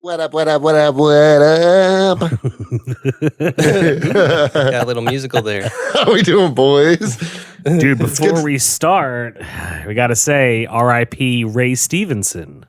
What up, what up, what up, what up? Got a little musical there. How we doing, boys? Dude, before we start, we got to say R.I.P. Ray Stevenson.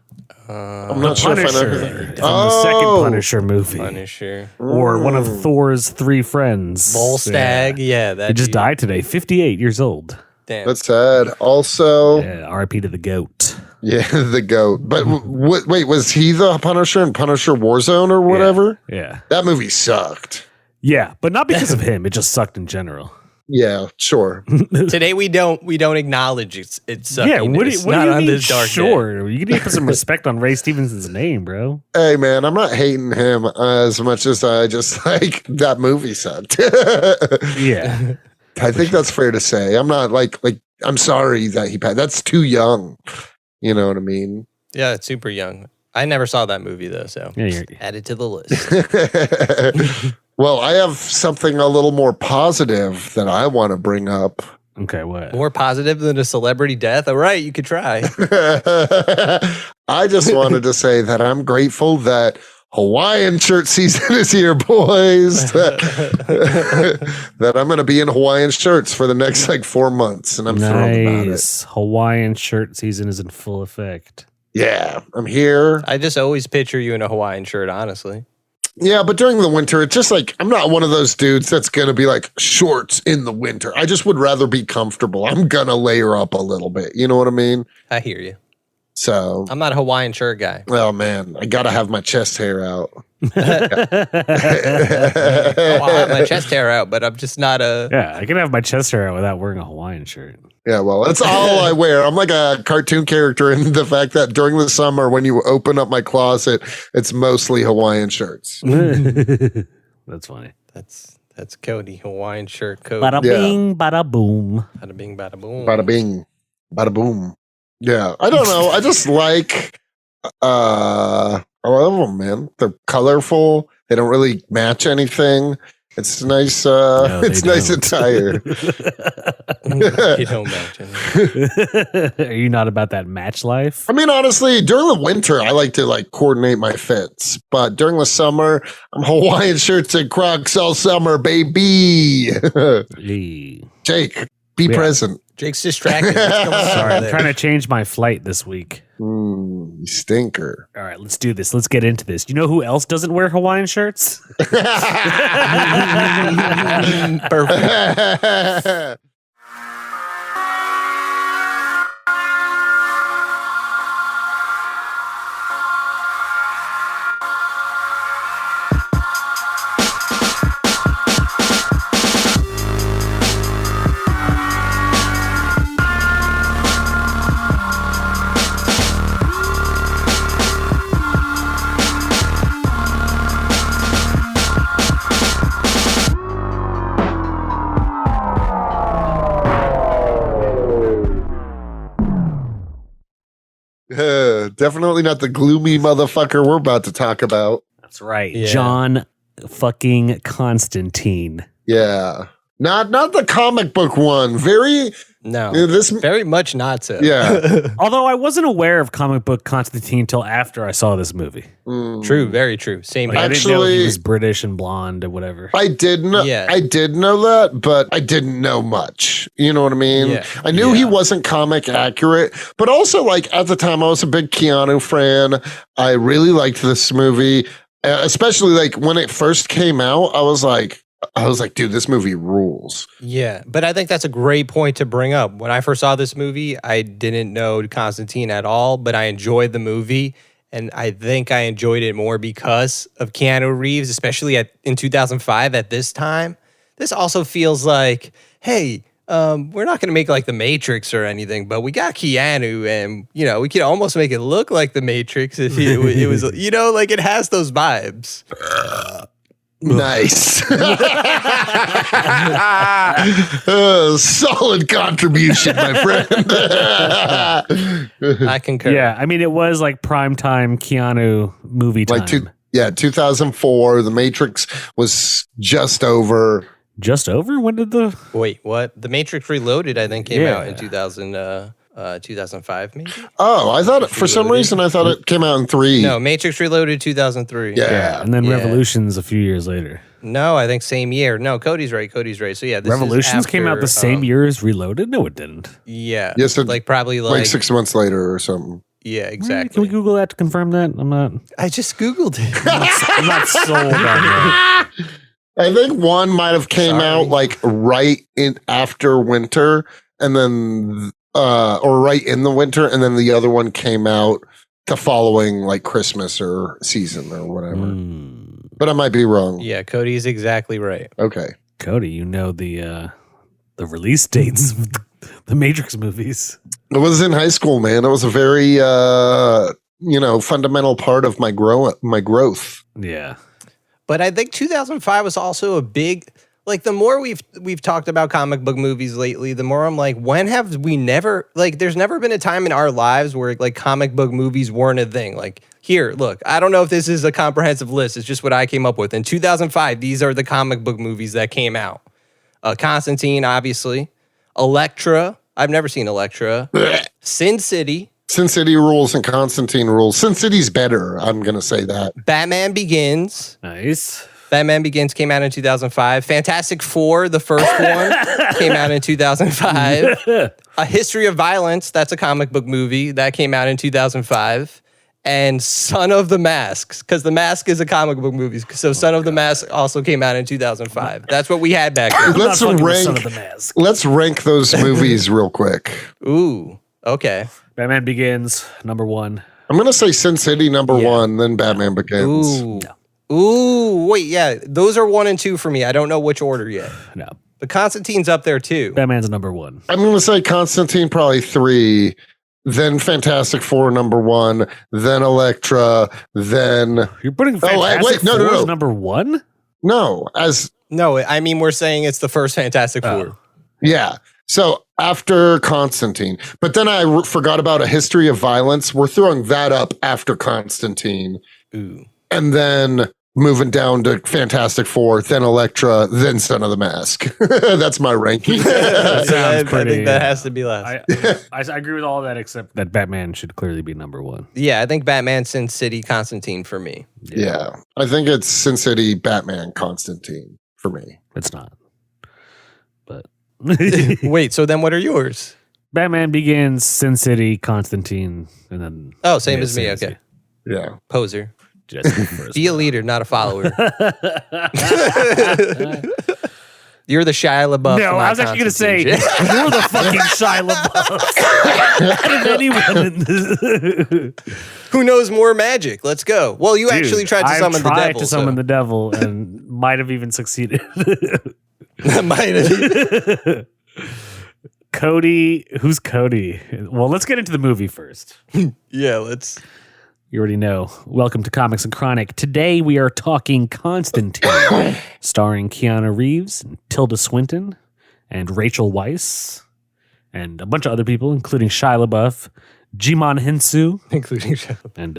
I'm not sure if I know who that is. From the second Punisher movie. Punisher. Or one of Thor's three friends. Volstagg. Yeah, that He just died today, 58 years old. Damn. That's sad. Also, Yeah, R.I.P. to the GOAT. yeah, the GOAT. But wait, was he the Punisher in Punisher Warzone or whatever? Yeah. That movie sucked. Yeah, but not because of him. It just sucked in general. Yeah, sure. Today we don't acknowledge it's sucking. Yeah, what do you mean this dark day. sure? You need to put some respect on Ray Stevenson's name, bro. Hey, man, I'm not hating him as much as I just like that movie sucked. Yeah. I think that's fair to say. I'm not like I'm sorry that he passed. That's too young. You know what I mean? Yeah, it's super young. I never saw that movie though, so Yeah, add it to the list. Well, I have something a little more positive that I want to bring up. Okay, what? More positive than a celebrity death. All right, you could try. I just wanted to say that I'm grateful that Hawaiian shirt season is here, boys. That I'm going to be in Hawaiian shirts for the next 4 months, and I'm thrilled about it. Hawaiian shirt season is in full effect. Yeah, I'm here. I just always picture you in a Hawaiian shirt, honestly. Yeah, but during the winter, it's just I'm not one of those dudes that's going to be shorts in the winter. I just would rather be comfortable. I'm going to layer up a little bit. You know what I mean? I hear you. So I'm not a Hawaiian shirt guy. well, man, I got to have my chest hair out. Oh, I have my chest hair out, but I'm just not a. Yeah, I can have my chest hair out without wearing a Hawaiian shirt. Yeah, well, that's all I wear. I'm like a cartoon character in the fact that during the summer, when you open up my closet, it's mostly Hawaiian shirts. That's funny. That's Cody, Hawaiian shirt Cody. Bada bing, bada boom. Bada bing, bada boom. Bada bing, bada boom. Yeah, I don't know. I just I love them, man. They're colorful. They don't really match anything. It's nice. No, it's nice attire. You don't match anything. Are you not about that match life? I mean, honestly, during the winter, I like to coordinate my fits. But during the summer, I'm Hawaiian shirts and Crocs all summer, baby. Hey. Jake, be present. Jake's distracted. What's going on Sorry, I'm there? trying to change my flight this week. You stinker. All right, let's do this. Let's get into this. You know who else doesn't wear Hawaiian shirts? Perfect. Definitely not the gloomy motherfucker we're about to talk about. That's right. Yeah. John fucking Constantine. Yeah. Not the comic book one. Very No, this very much not so. yeah. Although I wasn't aware of comic book Constantine until after I saw this movie. True, very true. Same Like, here. I didn't know he Actually- was British and blonde or whatever. I did know Yeah. I did know that, but I didn't know much. You know what I mean? Yeah. I knew he Yeah. wasn't comic accurate, but also at the time I was a big Keanu fan. I really liked this movie, especially when it first came out. I was like, dude, this movie rules. Yeah, but I think that's a great point to bring up. When I first saw this movie, I didn't know Constantine at all, but I enjoyed the movie. And I think I enjoyed it more because of Keanu Reeves, especially in 2005 at this time. This also feels like, hey, we're not going to make The Matrix or anything, but we got Keanu and, we could almost make it look like The Matrix if it was, it has those vibes. Nice. Solid contribution, my friend. I concur. Yeah, I mean, it was primetime Keanu movie time. 2004. The Matrix was just over. Just over? When did the... Wait, what? The Matrix Reloaded, I think, came out in Yeah. 2000. 2005 maybe. Oh, I thought for some reason I thought it came out in 3. No, Matrix Reloaded 2003. Yeah. And then Revolutions a few years later. No, I think same year. No, Cody's right. So yeah, this Revolutions is came out after, the same year as Reloaded? No, it didn't. Yeah. Yes, it, like probably like 6 months later or something. Yeah, exactly. Can we Google that to confirm that? I'm not. I just Googled it. I'm not sold on that. I think one might have came out like right in after winter, and then or right in the winter, and then the other one came out the following like Christmas or season or whatever. But I might be wrong. Yeah, Cody's exactly right. Okay, Cody, you know the release dates of the Matrix movies. it was in high school, man. It was a very fundamental part of my growth. Yeah. But I think 2005 was also a big, like the more we've talked about comic book movies lately, the more I'm like, when have we never, like there's never been a time in our lives where like comic book movies weren't a thing. Like here, look, I don't know if this is a comprehensive list. It's just what I came up with. In 2005, these are the comic book movies that came out. Constantine, obviously. Elektra. I've never seen Elektra. Sin City. Sin City rules and Constantine rules. Sin City's better. I'm going to say that. Batman Begins. Nice. Batman Begins came out in 2005. Fantastic Four, the first one, came out in 2005. A History of Violence, that's a comic book movie, that came out in 2005. And Son of the Mask, because The Mask is a comic book movie. So Son of the Mask also came out in 2005. That's what we had back then. Let's rank those movies real quick. Ooh, okay. Batman Begins, number 1. I'm going to say Sin City number 1, then Batman Begins. Ooh. Ooh, wait, yeah. Those are 1 and 2 for me. I don't know which order yet. No. But Constantine's up there too. Batman's number 1. I'm going to say Constantine probably 3, then Fantastic Four number 1, then Elektra, then... You're putting Fantastic Four as number 1? No, No, I mean, we're saying it's the first Fantastic Four. Yeah. So after Constantine, but then I forgot about A History of Violence. We're throwing that up after Constantine. Ooh. And then moving down to Fantastic Four, then Elektra, then Son of the Mask. That's my ranking. I think that has to be last. I agree with all of that, except that Batman should clearly be number 1. Yeah, I think Batman, Sin City, Constantine for me. Yeah. I think it's Sin City, Batman, Constantine for me. It's not. But wait, so then what are yours? Batman Begins, Sin City, Constantine, and then... Oh, same as me, okay. Yeah. Poser. First, be a leader, not a follower. You're the Shia LaBeouf. No, I was actually going to say, you're the fucking Shia LaBeouf. Out of anyone in this. Who knows more magic? Let's go. Well, you actually tried to summon the devil. I tried to summon the devil and might have even succeeded. Might have. Cody, who's Cody? Well, let's get into the movie first. Yeah, let's. You already know. Welcome to Comics and Chronic. Today we are talking Constantine, starring Keanu Reeves, and Tilda Swinton, and Rachel Weisz, and a bunch of other people, including Shia LaBeouf, Djimon Hounsou, including Shia, and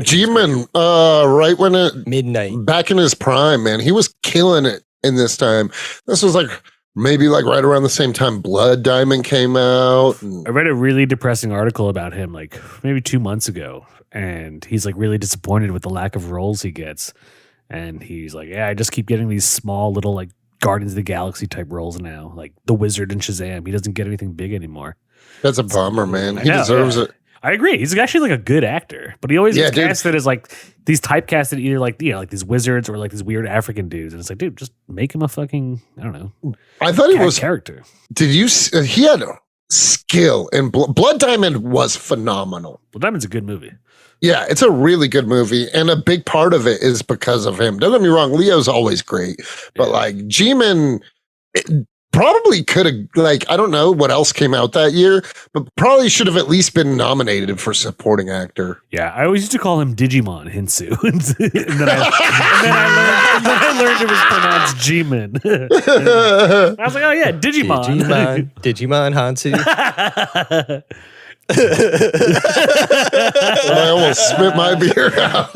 Djimon, right when it midnight, back in his prime, man, he was killing it in this time. This was like maybe like right around the same time Blood Diamond came out. I read a really depressing article about him like maybe 2 months ago, and he's like really disappointed with the lack of roles he gets. And he's like, yeah, I just keep getting these small little like Guardians of the Galaxy type roles now, like the Wizard and Shazam. He doesn't get anything big anymore. That's a bummer, man. He deserves it. I agree. He's actually like a good actor, but he always gets casted as like these typecasted either like, you know, like these wizards or like these weird African dudes. And it's like, dude, just make him a fucking, I don't know. I thought he was character. Did you? He had skill, and Blood Diamond was phenomenal. Blood Diamond's a good movie. Yeah, it's a really good movie, and a big part of it is because of him. Don't get me wrong, Leo's always great, but like Djimon probably could have, like, I don't know what else came out that year, but probably should have at least been nominated for supporting actor. Yeah, I always used to call him Djimon Hounsou, and then I learned it was pronounced Djimon. I was like, oh yeah, Djimon. Djimon Hounsou. I almost spit my beer out.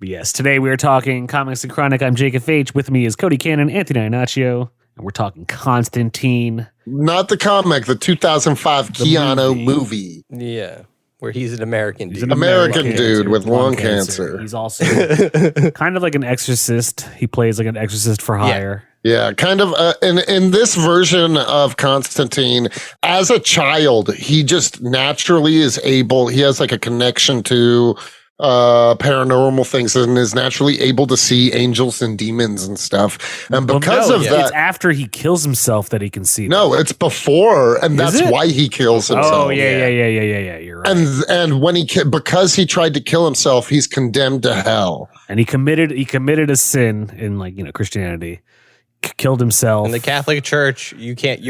But yes, today we are talking Comics and Chronic. I'm Jacob H. With me is Cody Cannon, Anthony Iannaccio, and we're talking Constantine. Not the comic, the 2005 Keanu movie. Yeah, where he's an American dude. He's an American dude with lung cancer. He's also kind of like an exorcist. He plays like an exorcist for hire. Yeah, kind of. In this version of Constantine, as a child, he just naturally is able. He has like a connection to paranormal things and is naturally able to see angels and demons and stuff. And because of that, it's after he kills himself that he can see. No, it's before, and that's why he kills himself. Oh yeah. You're right. And when because he tried to kill himself, he's condemned to hell. And he committed a sin in Christianity. Killed himself. In the Catholic Church, you can't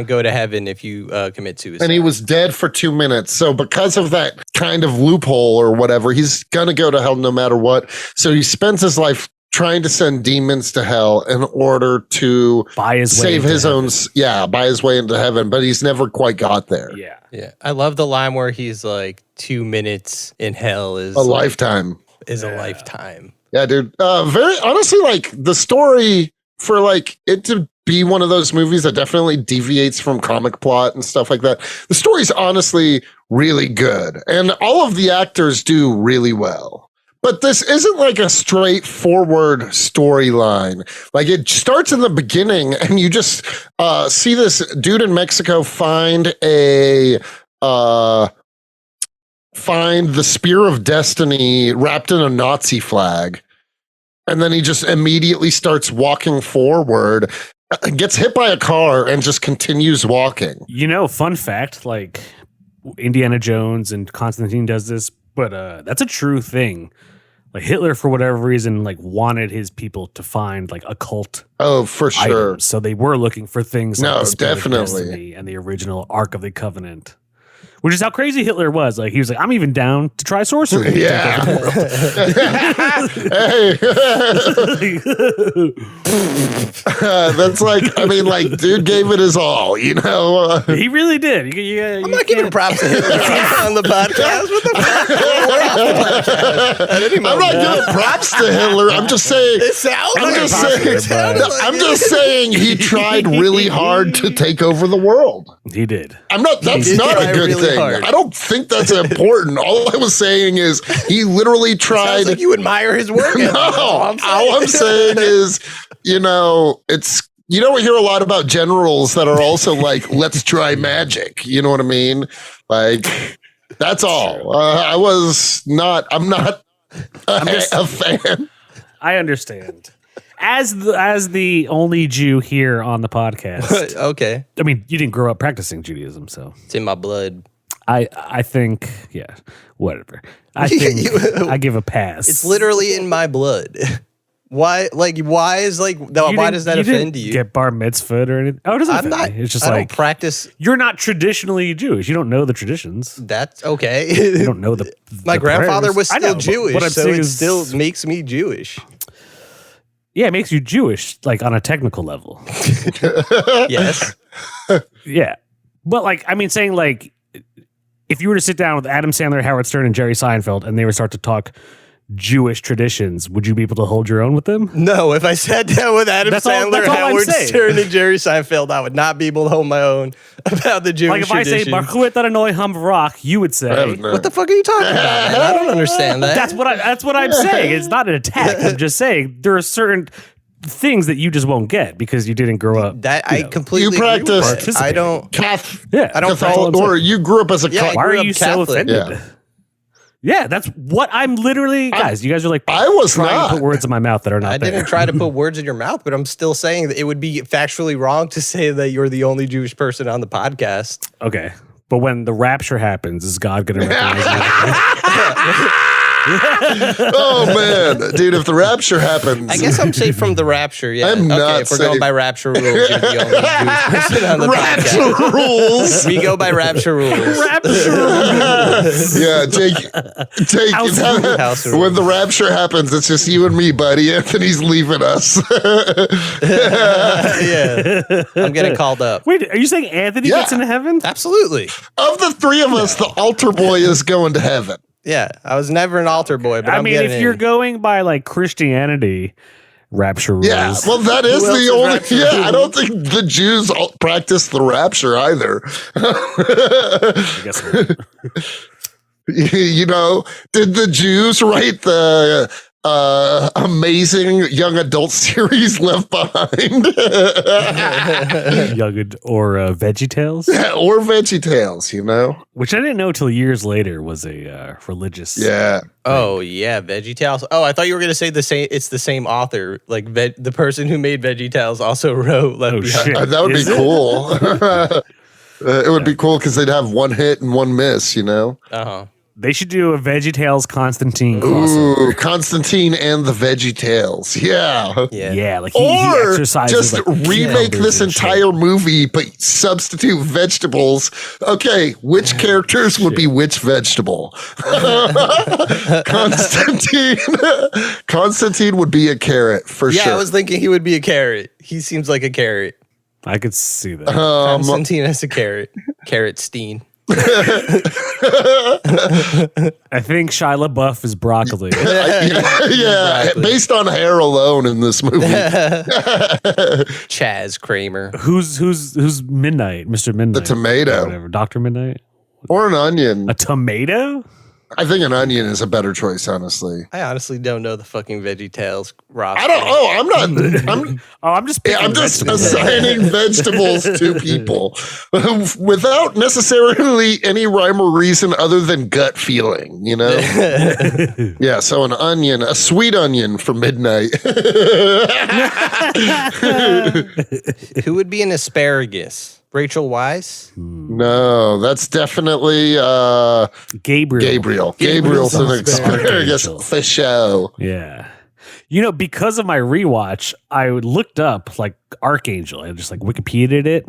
go to heaven if you commit suicide. And he was dead for 2 minutes. So because of that kind of loophole or whatever, he's gonna go to hell no matter what. So he spends his life trying to send demons to hell in order to buy his save his own buy his way into heaven, but he's never quite got there. Yeah. I love the line where he's like 2 minutes in hell is a lifetime. A lifetime. Yeah, dude. Very honestly, like the story for like it to be one of those movies that definitely deviates from comic plot and stuff like that. The story's honestly really good, and all of the actors do really well. But this isn't like a straightforward storyline. Like it starts in the beginning, and you just see this dude in Mexico find the Spear of Destiny wrapped in a Nazi flag. And then he just immediately starts walking forward, gets hit by a car, and just continues walking. Fun fact, like Indiana Jones and Constantine does this, but that's a true thing. Like Hitler, for whatever reason, like wanted his people to find like occult. Oh, for sure. Items. So they were looking for things like the Spear of definitely. Destiny and the original Ark of the Covenant. Which is how crazy Hitler was. Like he was like, I'm even down to try sorcery. Yeah. That's like, dude gave it his all, He really did. I'm not giving props to Hitler on the podcast. What the fuck? I'm not giving props to Hitler. I'm just saying. It sounds I'm just saying he tried really hard to take over the world. He did. That's not a good thing. Hard. I don't think that's important. All I was saying is he literally tried. Sounds like you admire his work. No, all I'm saying is, we hear a lot about generals that are also like, let's try magic. You know what I mean? Like, that's all. I'm not a fan. I understand. As the only Jew here on the podcast. Okay. I mean, you didn't grow up practicing Judaism, so. It's in my blood. I think, whatever. I think I give a pass. It's literally in my blood. Why does that offend you? Get bar mitzvahed or anything? Oh, it doesn't offend me. It's just I don't practice. You're not traditionally Jewish. You don't know the traditions. That's okay. You don't know the My grandfather prayers. was still Jewish, what I'm so saying it is, still makes me Jewish. Yeah, it makes you Jewish, like on a technical level. Yes. Yeah. But saying if you were to sit down with Adam Sandler, Howard Stern, and Jerry Seinfeld, and they would start to talk Jewish traditions, would you be able to hold your own with them? No, if I sat down with Adam Sandler, Howard Stern, and Jerry Seinfeld, I would not be able to hold my own about the Jewish tradition. Like if I say Baruch Adonai Hamvarach, you would say, "What the fuck are you talking about? I don't understand that." That's what I'm saying. It's not an attack. I'm just saying there are certain things that you just won't get because you didn't grow up. I completely practice. I don't. I don't Catholic, or you grew up as a Catholic. Why are you so offended? Yeah, that's what I'm literally, guys. You guys are like, I was trying not to put words in my mouth that are not. I didn't try to put words in your mouth, but I'm still saying that it would be factually wrong to say that you're the only Jewish person on the podcast. Okay, but when the rapture happens, is God going to recognize you? Oh man, dude! If the rapture happens, I guess I'm safe from the rapture. Yeah, I'm not if we're going by rapture rules, you're the only Jewish person on the rapture podcast. rules. We go by rapture rules. Rapture rules. Yeah, take when the rapture happens, it's just you and me, buddy. Anthony's leaving us. Yeah, I'm getting called up. Wait, are you saying Anthony gets into heaven? Absolutely. Of the three of us, the altar boy is going to heaven. Yeah, I was never an altar boy, but I I'm mean, getting if you're in. going by like Christianity rapture rules. Yeah, well, that is Who else the is only. rapture Yeah, I don't rules? think the Jews practice the rapture either. I guess not. You know, did the Jews write the amazing young adult series Left Behind? Or Veggietales, Yeah, or Veggietales, you know? which I didn't know till years later was a religious. Yeah. Oh yeah, Veggietales. Oh, I thought you were gonna say the same. It's the same author. Like the person who made Veggietales also wrote Left Oh, Behind. shit. That would Is be it? cool. It would be cool because they'd have one hit and one miss, you know? Uh-huh. They should do a Veggietales Constantine crossover. Ooh, Constantine and the Veggietales. Yeah. Yeah. Yeah, like he Or exercises just like remake elders this and shit. entire movie, but substitute vegetables. Okay, which characters would be which vegetable? Constantine. Constantine would be a carrot for Yeah, sure. I was thinking he would be a carrot. He seems like a carrot. I could see that. Constantine as a carrot. Carrot Steen. I think Shia LaBeouf is broccoli. yeah, Exactly. based on hair alone in this movie. Chaz Kramer. who's Midnight, Mr. Midnight? The tomato. Or whatever, Dr. Midnight. Or an onion. A tomato? I think an onion is a better choice, honestly. I honestly don't know the fucking Veggietales roster. I don't. Oh, I'm not. I'm just Yeah, picking I'm just vegetables. assigning vegetables to people without necessarily any rhyme or reason other than gut feeling, you know? Yeah, so an onion, a sweet onion for midnight. Who would be an asparagus? Rachel Weisz? No, that's definitely Gabriel. Gabriel's an Gabriel's asparagus Archangel. for show. Yeah. You know, because of my rewatch, I looked up like Archangel. I just like Wikipedia'd it.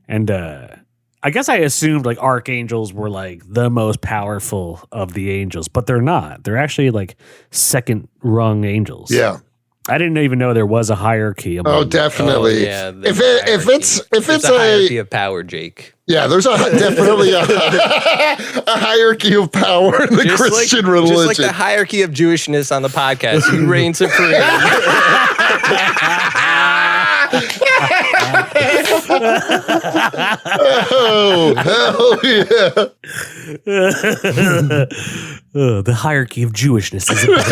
And I guess I assumed like archangels were like the most powerful of the angels, but they're not. They're actually like second rung angels. Yeah. I didn't even know there was a hierarchy. Oh, Among definitely. yeah. If it's There's a hierarchy of power, Jake. yeah, there's definitely a hierarchy of power in the Christian religion. Just like the hierarchy of Jewishness on the podcast. You reign supreme. Oh, hell yeah. The hierarchy of Jewishness is about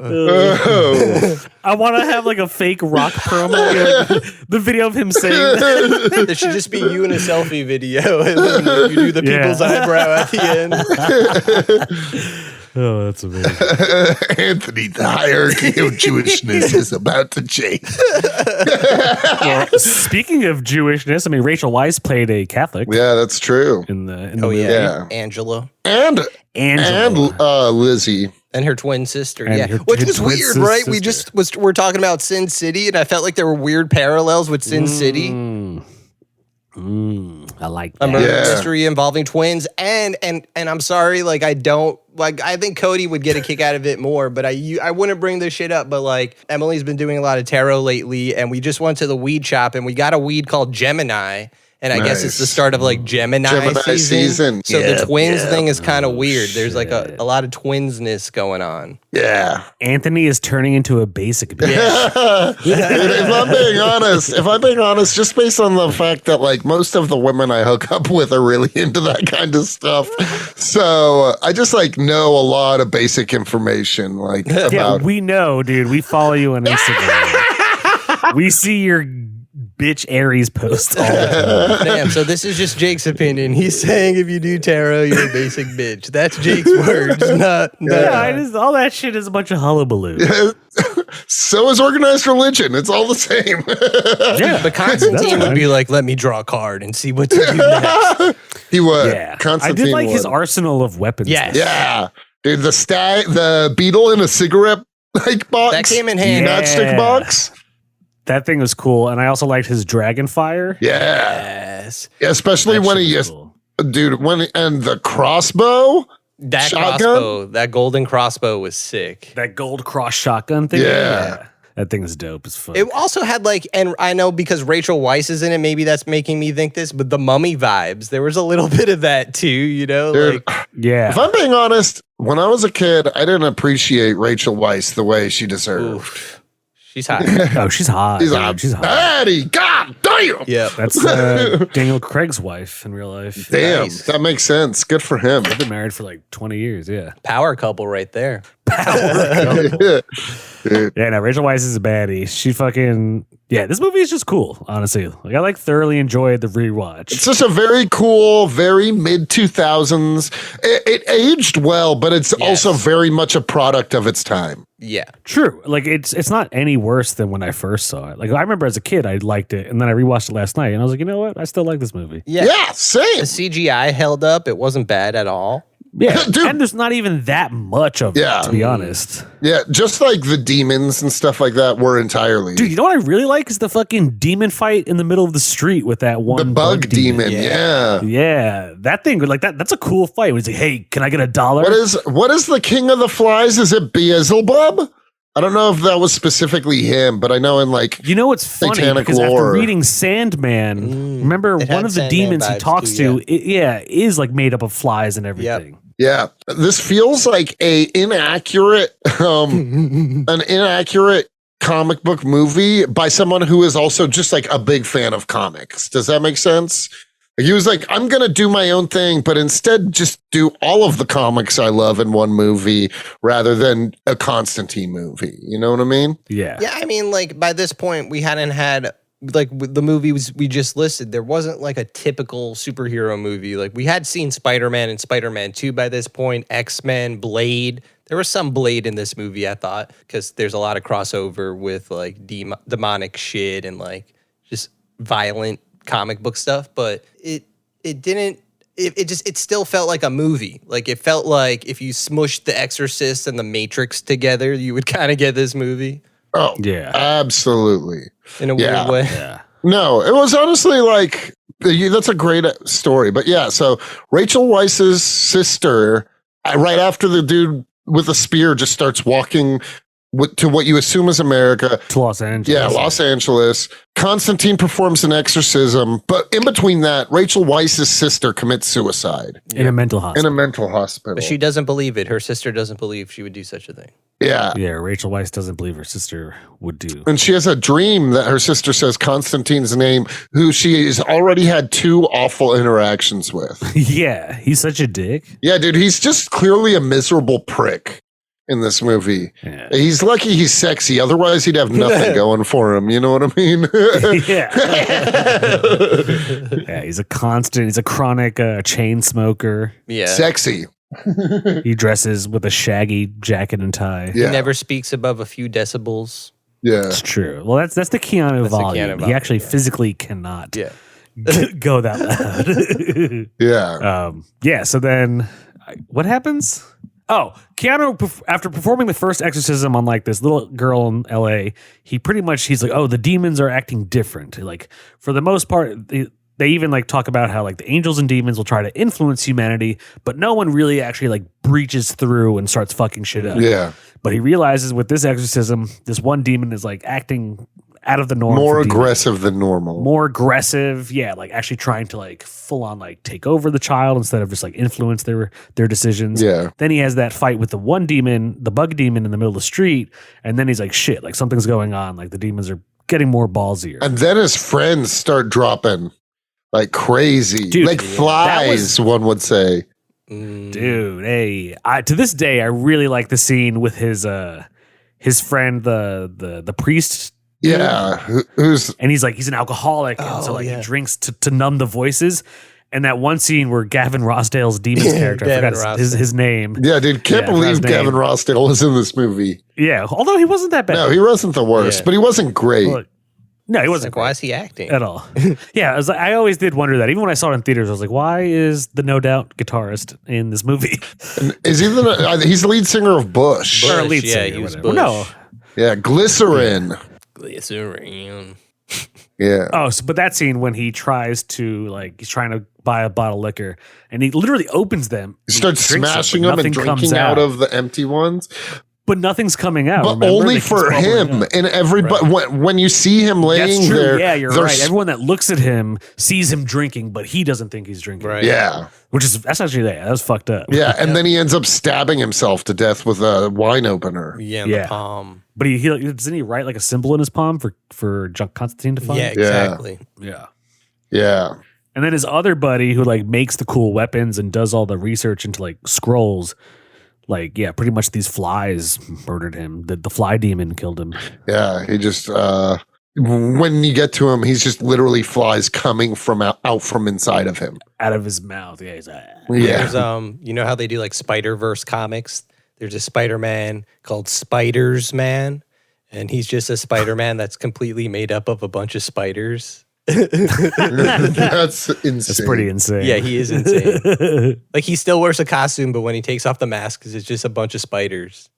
Oh. I want to have like a fake rock promo. Like, the video of him saying that. There should just be you in a selfie video, and then you do the Yeah. people's eyebrow at the end. Oh, that's amazing. Anthony, the hierarchy of Jewishness is about to change. Well, speaking of Jewishness, I mean, Rachel Weisz played a Catholic Yeah, that's true. in the Oh movie. yeah, Yeah. Angela And Angela. Lizzie. and her twin sister. And Yeah, her- which her was twin weird, right? We sister. just we're talking about Sin City, and I felt like there were weird parallels with Sin City. I like A that. murder Yeah. mystery involving twins, and I'm sorry, like I don't like. I think Cody would get a kick out of it more, but I wouldn't bring this shit up. But like Emily's been doing a lot of tarot lately, and we just went to the weed shop and we got a weed called Gemini. And I guess it's the Nice. start of like Gemini season. So Yeah, the twins yeah. thing is kind of weird. There's like shit. a lot of twinsness going on. Yeah. Anthony is turning into a basic bitch. If I'm being honest, just based on the fact that like most of the women I hook up with are really into that kind of stuff. So I just like know a lot of basic information like Yeah, about we know, dude. We follow you on Instagram. We see your bitch Aries posts all the time. Damn, so this is just Jake's opinion. He's saying if you do tarot, you're a basic bitch. That's Jake's words, not Yeah, all that shit is a bunch of hullabaloo. so is organized religion. It's all the same. Yeah, But Constantine That's would be like, let me draw a card and see what to do next. He would. yeah. I Constantine did like his would. arsenal of weapons. Yes. Yeah. Dude, the beetle in a cigarette like box. That came in handy. Matchstick Yeah. box. That thing was cool, and I also liked his dragon fire. Yeah. Yes. Especially That when shit he was just cool. dude, and the crossbow. That Shotgun? crossbow, that golden crossbow was sick. That gold cross shotgun thing. Yeah. That thing is dope as fuck. It also had like, and I know because Rachel Weisz is in it, maybe that's making me think this, but the Mummy vibes. There was a little bit of that too, you know? Dude, Like, yeah. if I'm being honest, when I was a kid, I didn't appreciate Rachel Weisz the way she deserved. oof, she's hot. Oh, she's hot. She's dude. a She's hot. baddie. God damn. Yeah. That's Daniel Craig's wife in real life. Damn, Nice. that makes sense. Good for him. They've been married for like 20 years. Yeah. Power couple right there. Dude, Yeah, no, Rachel Weisz is a baddie. She fucking, yeah, this movie is just cool, honestly. Like, I thoroughly enjoyed the rewatch. it's just a very cool, very mid 2000s. It aged well, but it's Yes. also very much a product of its time. Yeah. True. Like, it's not any worse than when I first saw it. Like, I remember as a kid, I liked it, and then I rewatched it last night, and I was like, you know what? I still like this movie. Yeah. Yeah, same. The CGI held up. It wasn't bad at all. Yeah, Dude. and there's not even that much of Yeah. it, to be honest. Yeah, just like the demons and stuff like that were entirely. Dude, you know what I really like is the fucking demon fight in the middle of the street with that one the bug demon. Yeah. Yeah. Yeah, that thing, like that's a cool fight. He's like, hey, can I get $1? What is the king of the flies? Is it Beelzebub? I don't know if that was specifically him, but I know in like You know what's funny? Satanic Because lore. after reading Sandman, remember It one had of the Sandman demons he vibes talks too, to, is like made up of flies and everything. yeah, this feels like a inaccurate an inaccurate comic book movie by someone who is also just like a big fan of comics. Does that make sense? He was like, I'm going to do my own thing, but instead just do all of the comics I love in one movie rather than a Constantine movie. You know what I mean? Yeah. Yeah, I mean, like by this point, we hadn't had like with the movies we just listed. There wasn't like a typical superhero movie. Like we had seen Spider-Man and Spider-Man 2 by this point, X-Men, Blade. There was some Blade in this movie, I thought, because there's a lot of crossover with like demonic shit and like just violent comic book stuff. But it didn't. It still felt like a movie. Like it felt like if you smushed The Exorcist and The Matrix together, you would kind of get this movie Oh, Yeah. absolutely. in a Yeah. weird way. Yeah. No, it was honestly like that's a great story. But yeah, so Rachel Weisz's sister, right after the dude with a spear just starts walking to what you assume is America. To Los Angeles. Yeah, Los Angeles. Constantine performs an exorcism, but in between that, Rachel Weisz's sister commits suicide In a mental in hospital. a mental hospital. But she doesn't believe it. Her sister doesn't believe she would do such a thing. Yeah. Yeah, Rachel Weisz doesn't believe her sister would do. And she has a dream that her sister says Constantine's name, who she has already had 2 awful interactions with. Yeah, he's such a dick. Yeah, dude, he's just clearly a miserable prick in this movie. Yeah. He's lucky he's sexy. Otherwise, he'd have nothing going for him. You know what I mean? Yeah. Yeah, he's a chronic chain smoker. Yeah. Sexy. He dresses with a shaggy jacket and tie. Yeah. He never speaks above a few decibels. Yeah. It's true. Well, that's the Keanu That's the volume. Keanu He volume, actually yeah. physically cannot Yeah. go that loud. Yeah. Yeah, so then what happens? Oh, Keanu, after performing the first exorcism on like this little girl in LA, he's like, oh, the demons are acting different. Like, for the most part, they even like talk about how like the angels and demons will try to influence humanity, but no one really actually like breaches through and starts fucking shit up. Yeah. But he realizes with this exorcism, this one demon is like acting out of the norm. More for demons. aggressive than normal. More aggressive, yeah, like actually trying to like full on like take over the child instead of just like influence their decisions. Yeah. Then he has that fight with the one demon, the bug demon in the middle of the street, and then he's like, shit, like something's going on. Like the demons are getting more ballsier. And then his friends start dropping like crazy. Dude, like that flies, one would say. Dude, hey, to this day I really like the scene with his friend, the priest. Yeah. Who's And he's an alcoholic, and so like yeah. he drinks to numb the voices. And that one scene where Gavin Rossdale's demon's character, I Gavin forgot his name. yeah, dude, can't Yeah, I forgot his believe Gavin name. Rossdale was in this movie. Yeah, although he wasn't that bad. No, he wasn't the worst, Yeah. but he wasn't great. Well, no, he wasn't Like, why is he acting? at all. Yeah, I always did wonder that. Even when I saw it in theaters, I was like, why is the No Doubt guitarist in this movie? Is he he's the lead singer of Bush. Bush. Or lead yeah, singer, he was whatever. Well, no. Yeah, Glycerin. Glycerin. Yeah. Oh, but that scene when he tries to he's trying to buy a bottle of liquor and he literally opens them. He starts drinks smashing but them and nothing comes drinking out of the empty ones. But nothing's coming out. But remember? only They keep for bubbling him. up. And everybody, when you see him laying That's true. there, Yeah, you're there's- right. Everyone that looks at him sees him drinking, but he doesn't think he's drinking. Right. Yeah. That's actually that was fucked up. Yeah. And then he ends up stabbing himself to death with a wine opener. Yeah, in Yeah. the palm. But he doesn't he write like a symbol in his palm for Constantine to find? Yeah, exactly. Yeah. Yeah. And then his other buddy who like makes the cool weapons and does all the research into like scrolls, like, yeah, pretty much these flies murdered him. The fly demon killed him. Yeah. He just, when you get to him, he's just literally flies coming from out from inside of him. Out of his mouth. Yeah, he's like, Yeah. There's you know how they do like Spider-Verse comics? There's a Spider-Man called Spiders Man, and he's just a Spider-Man that's completely made up of a bunch of spiders. That's insane. that's pretty insane. Yeah, he is insane. Like he still wears a costume, but when he takes off the mask, it's just a bunch of spiders.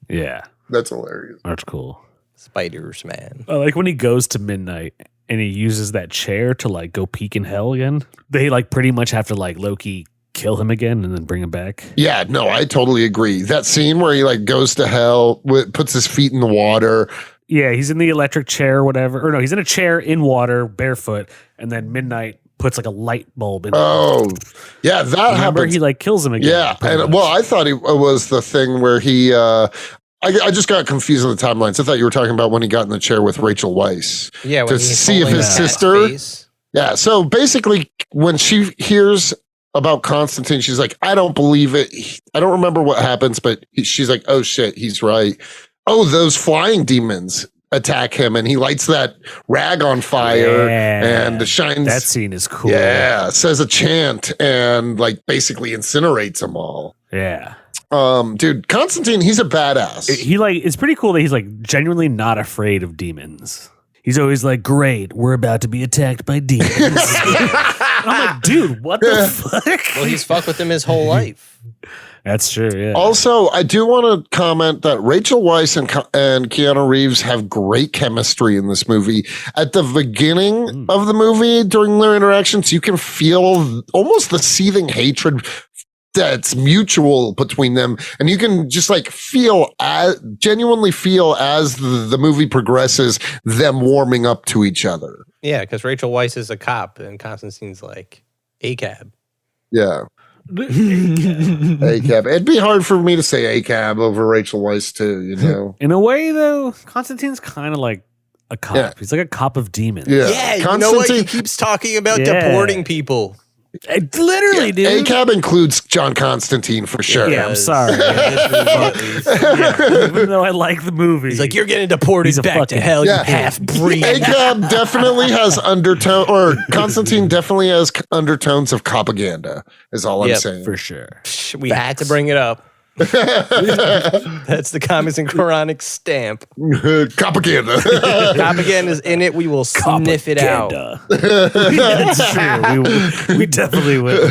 Yeah. That's hilarious. That's cool. Spiders Man. I like when he goes to midnight and he uses that chair to like go peek in hell again. They like pretty much have to like Loki kill him again and then bring him back. Yeah, no, I totally agree. That scene where he like goes to hell, puts his feet in the water. Yeah, he's in the electric chair or whatever. Or no, he's in a chair in water, barefoot, and then midnight puts like a light bulb in. Oh, yeah, that Remember, happens. he like kills him again. Yeah, pretty and much. well, I thought it was the thing where he. I just got confused on the timelines. I thought you were talking about when he got in the chair with Rachel Weisz. Yeah, To when he's see if holding his that sister- face. Yeah, so basically, when she hears about Constantine, she's like, "I don't believe it." I don't remember what happens, but she's like, "Oh shit, he's right." Oh, those flying demons attack him, and he lights that rag on fire Yeah. and shines. That scene is cool. Yeah, says a chant and like basically incinerates them all. Yeah. Dude, Constantine, he's a badass. He like it's pretty cool that he's like genuinely not afraid of demons. He's always like, "Great, we're about to be attacked by demons." And I'm like, dude, what the fuck? Well, he's fucked with him his whole life. That's true. Yeah. Also, I do want to comment that Rachel Weisz and Keanu Reeves have great chemistry in this movie. At the beginning of the movie, during their interactions, you can feel almost the seething hatred that's mutual between them, and you can just like genuinely feel as the movie progresses them warming up to each other. Yeah, because Rachel Weisz is a cop and Constantine's like ACAB. Yeah. ACAB. It'd be hard for me to say ACAB over Rachel Weisz too, you know. In a way, though, Constantine's kind of like a cop. Yeah. He's like a cop of demons. Yeah. you know what? He keeps talking about Yeah. deporting people. Literally, dude. ACAB includes John Constantine for sure. Yeah, I'm Yes. sorry. Yeah, even though I like the movie, He's like, you're getting deported He's a back to fucking- hell, Yeah. you half breed. ACAB definitely has Constantine definitely has undertones of propaganda, is all I'm Yep, saying. for sure. We had to bring it up. That's the Comics and Quranic stamp. Propaganda. Propaganda is in it. We will sniff it out. That's true. We definitely will.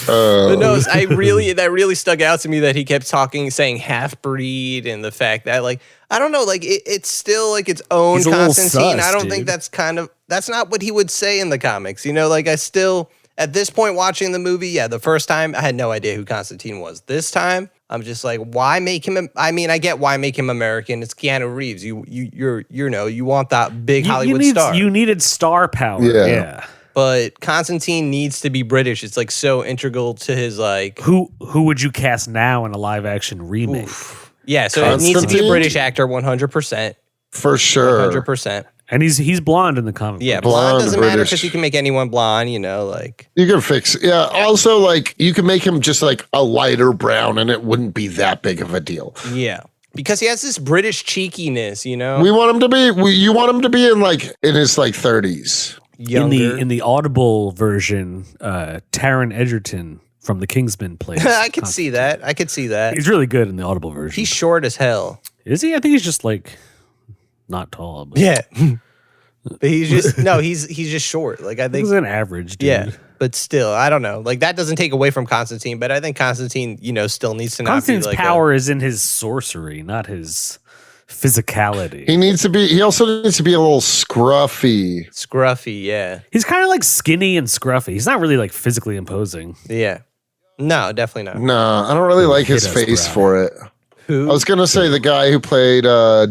But no, that really stuck out to me that he kept saying half breed, and the fact that like I don't know, like it's still like its own He's a little Constantine. sus, I don't think dude. that's not what he would say in the comics. You know, like I still at this point watching the movie, yeah, the first time I had no idea who Constantine was. This time I'm just like, why make him? I mean, I get why make him American. It's Keanu Reeves. You want that big Hollywood star. You needed star power. Yeah. Yeah. But Constantine needs to be British. It's like so integral to his like. Who would you cast now in a live action remake? Yeah, so it needs to be a Constantine? British actor, 100%, For sure. 100%. And he's blonde in the comic. Yeah, books. blonde doesn't matter British. because you can make anyone blonde. You know, like You can fix. Yeah. Also, like you can make him just like a lighter brown, and it wouldn't be that big of a deal. yeah, because he has this British cheekiness. You know, We want him to be. You want him to be in his like 30s. younger. in the Audible version, Taron Egerton from The Kingsman plays. I could see that. I could see that. He's really good in the Audible version. He's short as hell. Is he? I think he's just like not tall. But Yeah, but he's just he's just short. Like I think. he's an average dude. Yeah, but still, I don't know. Like that doesn't take away from Constantine, but I think Constantine, still needs to not Constantine's be like power is in his sorcery, not his physicality. He needs to be. He also needs to be a little scruffy. scruffy. Yeah, He's kind of like skinny and scruffy. He's not really like physically imposing. yeah. No, definitely not. Nah, I don't really like his Hit us, face bro. for it. I was gonna say the guy who played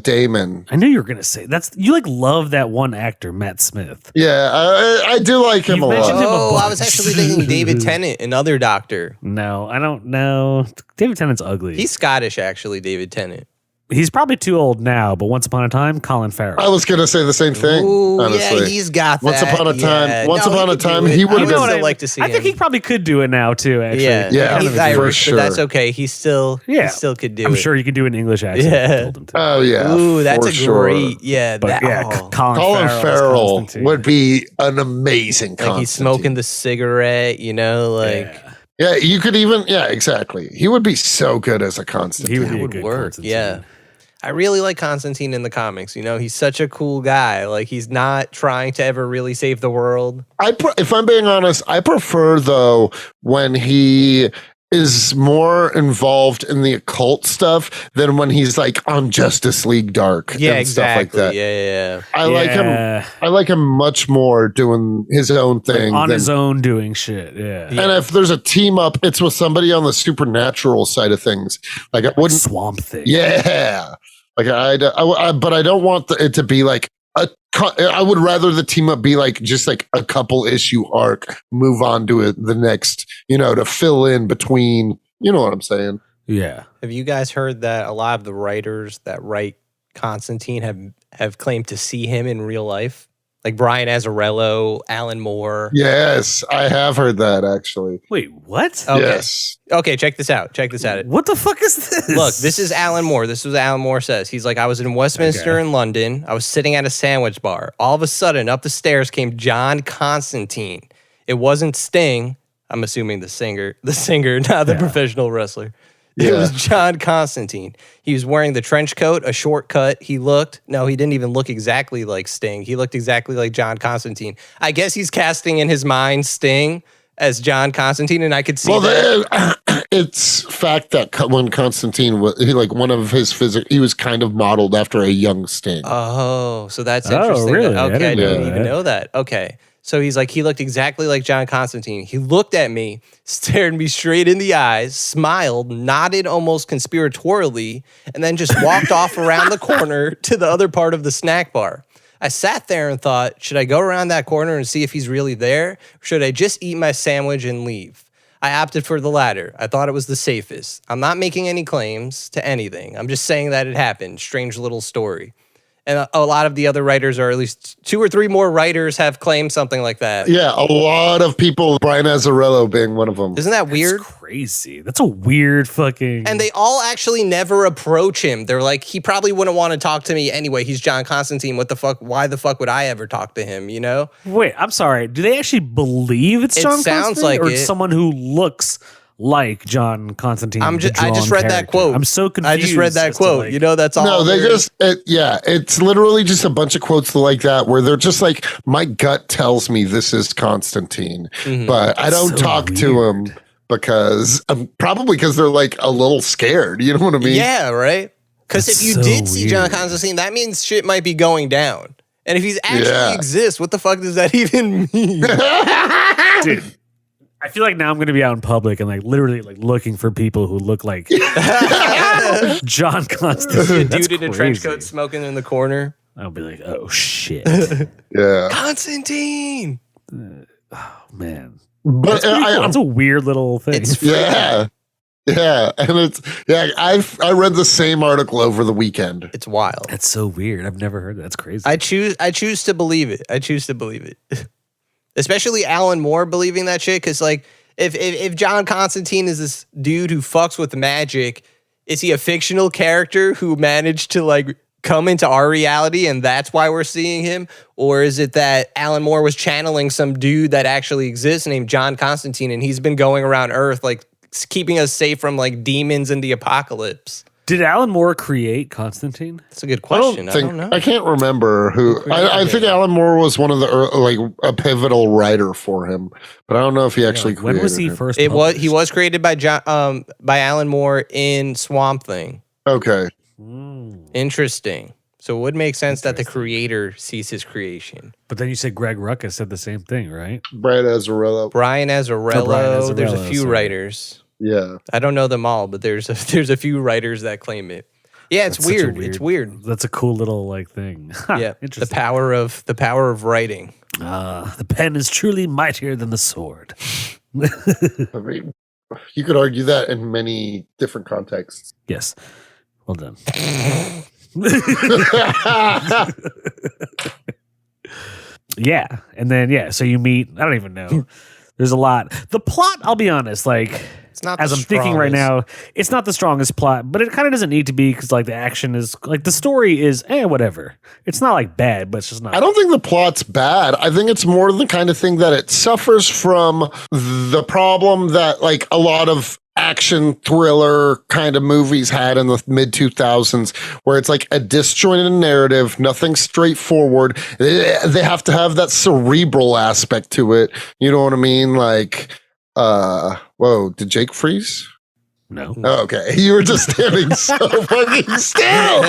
Damon. I knew you were gonna say you like love that one actor, Matt Smith. Yeah, I do like him You've a mentioned lot. him a Oh, I bunch. was actually thinking David Tennant, another doctor. No, I don't know. David Tennant's ugly. He's Scottish, actually, David Tennant. He's probably too old now, but once upon a time, Colin Farrell. I was gonna say the same thing. Ooh, honestly, yeah, he's got that. Once upon a time, Yeah. once upon a could do time, it. he would I have would been. still like to see I think him. he probably could do it now too. Actually, Yeah, Yeah, he's for Irish, sure. but that's okay. He still still could do I'm it. sure you can do an English accent. Yeah. if you told him to. Oh yeah. Ooh, that's for a sure. great, yeah. But That, yeah, oh. Farrell Colin as Farrell Constantine. would be an amazing. Like Constantine. he's smoking the cigarette, you know, like Yeah. Yeah, you could even. Yeah, exactly. He would be so good as a Constantine. He would be that a would good work. Constantine. Yeah. I really like Constantine in the comics. You know, he's such a cool guy. Like he's not trying to ever really save the world. If I'm being honest, I prefer though when he is more involved in the occult stuff than when he's like on Justice League Dark Yeah, and exactly. stuff like that. Yeah. I like him. Yeah. I like him much more doing his own Like, thing on than- his own doing shit. Yeah. And if there's a team up, it's with somebody on the supernatural side of things. Like I wouldn't. Swamp Thing. Yeah. Like but I don't want it to be like I would rather the team up be like just like a couple issue arc, move on to the next, to fill in between. You know what I'm saying? Yeah. Have you guys heard that a lot of the writers that write Constantine have claimed to see him in real life? Like Brian Azzarello, Alan Moore. Yes, I have heard that actually. Wait, what? Okay. Yes. Okay, check this out. What the fuck is this? Look, this is Alan Moore. This is what Alan Moore says. He's like, I was in Westminster in London. I was sitting at a sandwich bar. All of a sudden, up the stairs came John Constantine. It wasn't Sting. I'm assuming the singer, not the professional wrestler. It was John Constantine. He was wearing the trench coat, a short cut. He didn't even look exactly like Sting. He looked exactly like John Constantine. I guess he's casting in his mind Sting as John Constantine, and I could see that. It's fact that when Constantine was one of his he was kind of modeled after a young Sting. Oh, so that's Oh, interesting. really? I Okay, I didn't didn't know even that. know that. Okay. So he's like, he looked exactly like John Constantine. He looked at me, stared me straight in the eyes, smiled, nodded almost conspiratorially, and then just walked off around the corner to the other part of the snack bar. I sat there and thought, should I go around that corner and see if he's really there? Or should I just eat my sandwich and leave? I opted for the latter. I thought it was the safest. I'm not making any claims to anything. I'm just saying that it happened. Strange little story. And a lot of the other writers, or at least 2 or 3 more writers, have claimed something like that. Yeah, a lot of people, Brian Azzarello being one of them. Isn't that weird? That's crazy. That's a weird fucking. And they all actually never approach him. They're like, he probably wouldn't want to talk to me anyway. He's John Constantine. What the fuck? Why the fuck would I ever talk to him? You know? Wait, I'm sorry. Do they actually believe it's It John sounds Constantine? like or it. someone who looks like John Constantine? I just drawn read that character? quote. I'm so confused. I just read that as to, quote. like- You know, that's all. No, they they're- just, it's literally just a bunch of quotes like that where they're just like, my gut tells me this is Constantine, Mhm. but I don't So talk to him weird. because probably because they're like a little scared. You know what I mean? Yeah, right? Because if That's you so did see John weird. Constantine, that means shit might be going down. And if he's actually Yeah. exists, what the fuck does that even mean? Dude, I feel like now I'm going to be out in public and like literally like looking for people who look like John Constantine. That's Dude in a trench crazy. coat smoking in the corner. I'll be like, oh shit, Yeah. Constantine! man. But That's, pretty cool. I'm That's a weird little thing. It's yeah. Yeah. And I read the same article over the weekend. It's wild. That's so weird. I've never heard that. That's crazy. I choose to believe it. I choose to believe it. Especially Alan Moore believing that shit. Because like, if John Constantine is this dude who fucks with magic, is he a fictional character who managed to like come into our reality and that's why we're seeing him? Or is it that Alan Moore was channeling some dude that actually exists named John Constantine and he's been going around Earth like keeping us safe from like demons and the apocalypse? Did Alan Moore create Constantine? That's a good I question. don't I think don't know. I can't remember who. I think Alan Moore was one of the like a pivotal writer for him, but I don't know if he actually created When was he him. first? He published? was created by by Alan Moore in Swamp Thing. Okay. Interesting. So it would make sense that the creator sees his creation. But then you said Greg Rucka said the same thing, right? Brad Azzarello. Brian Azzarello. Brian Azzarello, There's a few sorry. writers. Yeah. I don't know them all, but there's a few writers that claim it. Yeah, it's That's such a weird. It's weird. That's a cool little like thing. Yeah, the Interesting. power of writing. The pen is truly mightier than the sword. I mean, you could argue that in many different contexts. Yes. Well done. Yeah. And then, so you meet, I don't even know. There's a lot. The plot, I'll be honest, like, It's not as the I'm thinking right strongest. now, it's not the strongest plot, but it kind of doesn't need to be because, like, the action is, like, the story is, whatever. It's not, like, bad, but it's just not. I don't think the plot's bad. I think it's more the kind of thing that it suffers from the problem that, like, a lot of action thriller kind of movies had in the mid 2000s, where it's like a disjointed narrative, nothing straightforward. They have to have that cerebral aspect to it. You know what I mean? Like, whoa, did Jake freeze? No. Oh, okay. You were just standing so fucking still.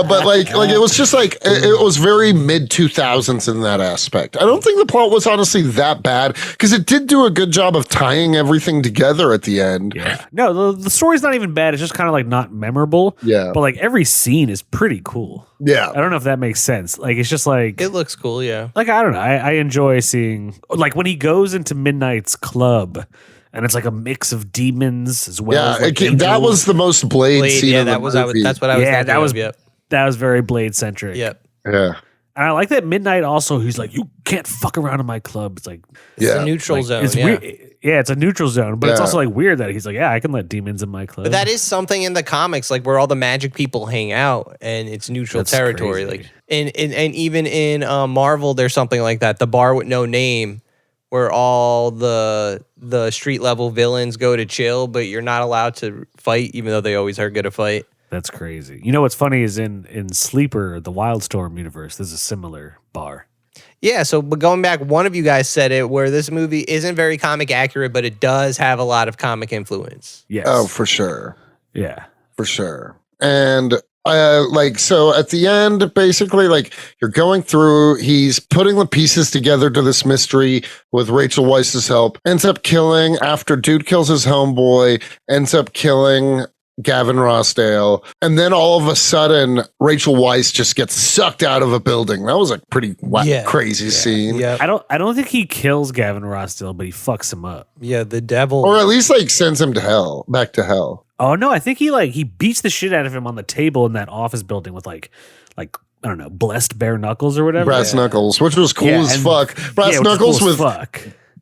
But like it was just like it was very mid 2000s in that aspect. I don't think the plot was honestly that bad because it did do a good job of tying everything together at the end. Yeah. No, the story's not even bad. It's just kind of like not memorable. Yeah. But like every scene is pretty cool. Yeah. I don't know if that makes sense. Like it's just like It looks cool, yeah. like I don't know. I enjoy seeing like when he goes into Midnight's club and it's like a mix of demons as well. Yeah, as like that angels. was the most Blade scene yeah, in the that was movie. that's what I was Yeah, thinking that was- of, yep. That was very Blade centric. Yep. Yeah. And I like that Midnight also. He's like, you can't fuck around in my club. It's like It's Yeah. a neutral like, zone, It's yeah. weird. Yeah, it's a neutral zone, but it's Yeah. also like weird that he's like, yeah, I can let demons in my club. But that is something in the comics, like where all the magic people hang out, and it's neutral That's territory. crazy. Like, and even in Marvel, there's something like that. The Bar with No Name, where all the street level villains go to chill, but you're not allowed to fight, even though they always are good to fight. That's crazy. You know what's funny is in Sleeper, the Wildstorm universe, there's a similar bar. Yeah, so but going back, one of you guys said it, where this movie isn't very comic accurate, but it does have a lot of comic influence. Yes. Oh, for sure. yeah. For sure. And so at the end, basically, like you're going through, he's putting the pieces together to this mystery with Rachel Weisz's help, ends up killing, after dude kills his homeboy, ends up killing Gavin Rossdale. And then all of a sudden, Rachel Weisz just gets sucked out of a building. That was a pretty crazy scene. Yeah, I don't think he kills Gavin Rossdale, but he fucks him up. yeah, the devil. Or at least like sends him to hell, back to hell. Oh no, I think he beats the shit out of him on the table in that office building with like I don't know, blessed bare knuckles or whatever. Brass knuckles, which was cool Yeah, as and- fuck. Brass which is knuckles cool as with fuck.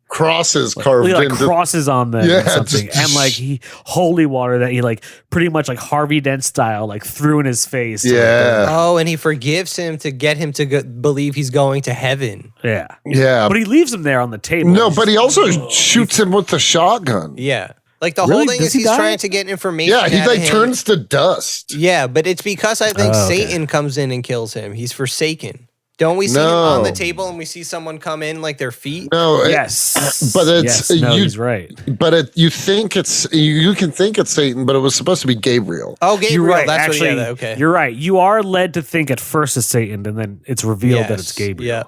crosses carved He like into. crosses on them Yeah, or something, just- and like he holy water that he like pretty much like Harvey Dent style like threw in his face. Yeah. Oh, and he forgives him to get him to believe he's going to heaven. Yeah. Yeah. But he leaves him there on the table. No, but he also shoots him with the shotgun. Yeah. Like the Really? whole thing Does is he he's die? trying to get information. Yeah, he out of like him. turns to dust. Yeah, but it's because I think Oh, okay. Satan comes in and kills him. He's forsaken. Don't we see him on the No. table and we see someone come in like their feet? No, Yes. but it's yes, no, you. he's right. But you think it's you can think it's Satan, but it was supposed to be Gabriel. Oh, Gabriel. You're right. That's Actually, what. Yeah, okay. You're right. You are led to think at first it's Satan, and then it's revealed that it's Yes, Gabriel. yeah.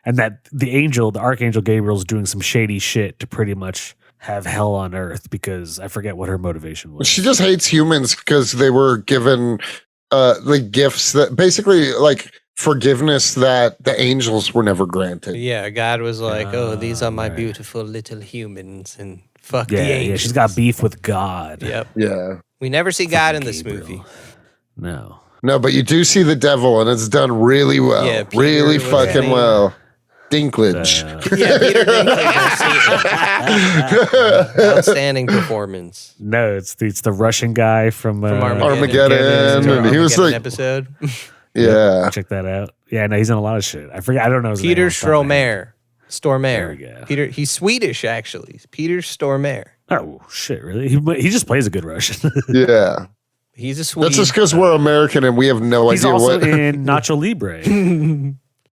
And that the archangel Gabriel is doing some shady shit to pretty much have hell on earth because I forget what her motivation was. She just hates humans because they were given like gifts that basically like forgiveness that the angels were never granted. Yeah, God was like, "Oh, these are my right. beautiful little humans," and fuck yeah, the angels. yeah, she's got beef with God. Yep. Yeah. We never see God in Fucking this Gabriel. movie. No. No, but you do see the devil, and it's done really well. Yeah, Peter really was fucking saying- well. Dinklage. Yeah, Peter Dinklage. Outstanding performance No, it's the Russian guy from Armageddon. Our And he was Armageddon like- episode. Yeah. Check that out. Yeah, no, he's in a lot of shit. I forget. I don't know his Peter name off the top of my head. Stormare. There we go. Peter. He's Swedish, actually. Peter Stormare. Oh shit! Really? He just plays a good Russian. Yeah. He's a Swede. That's just because we're American and we have no He's idea also what. in Nacho Libre.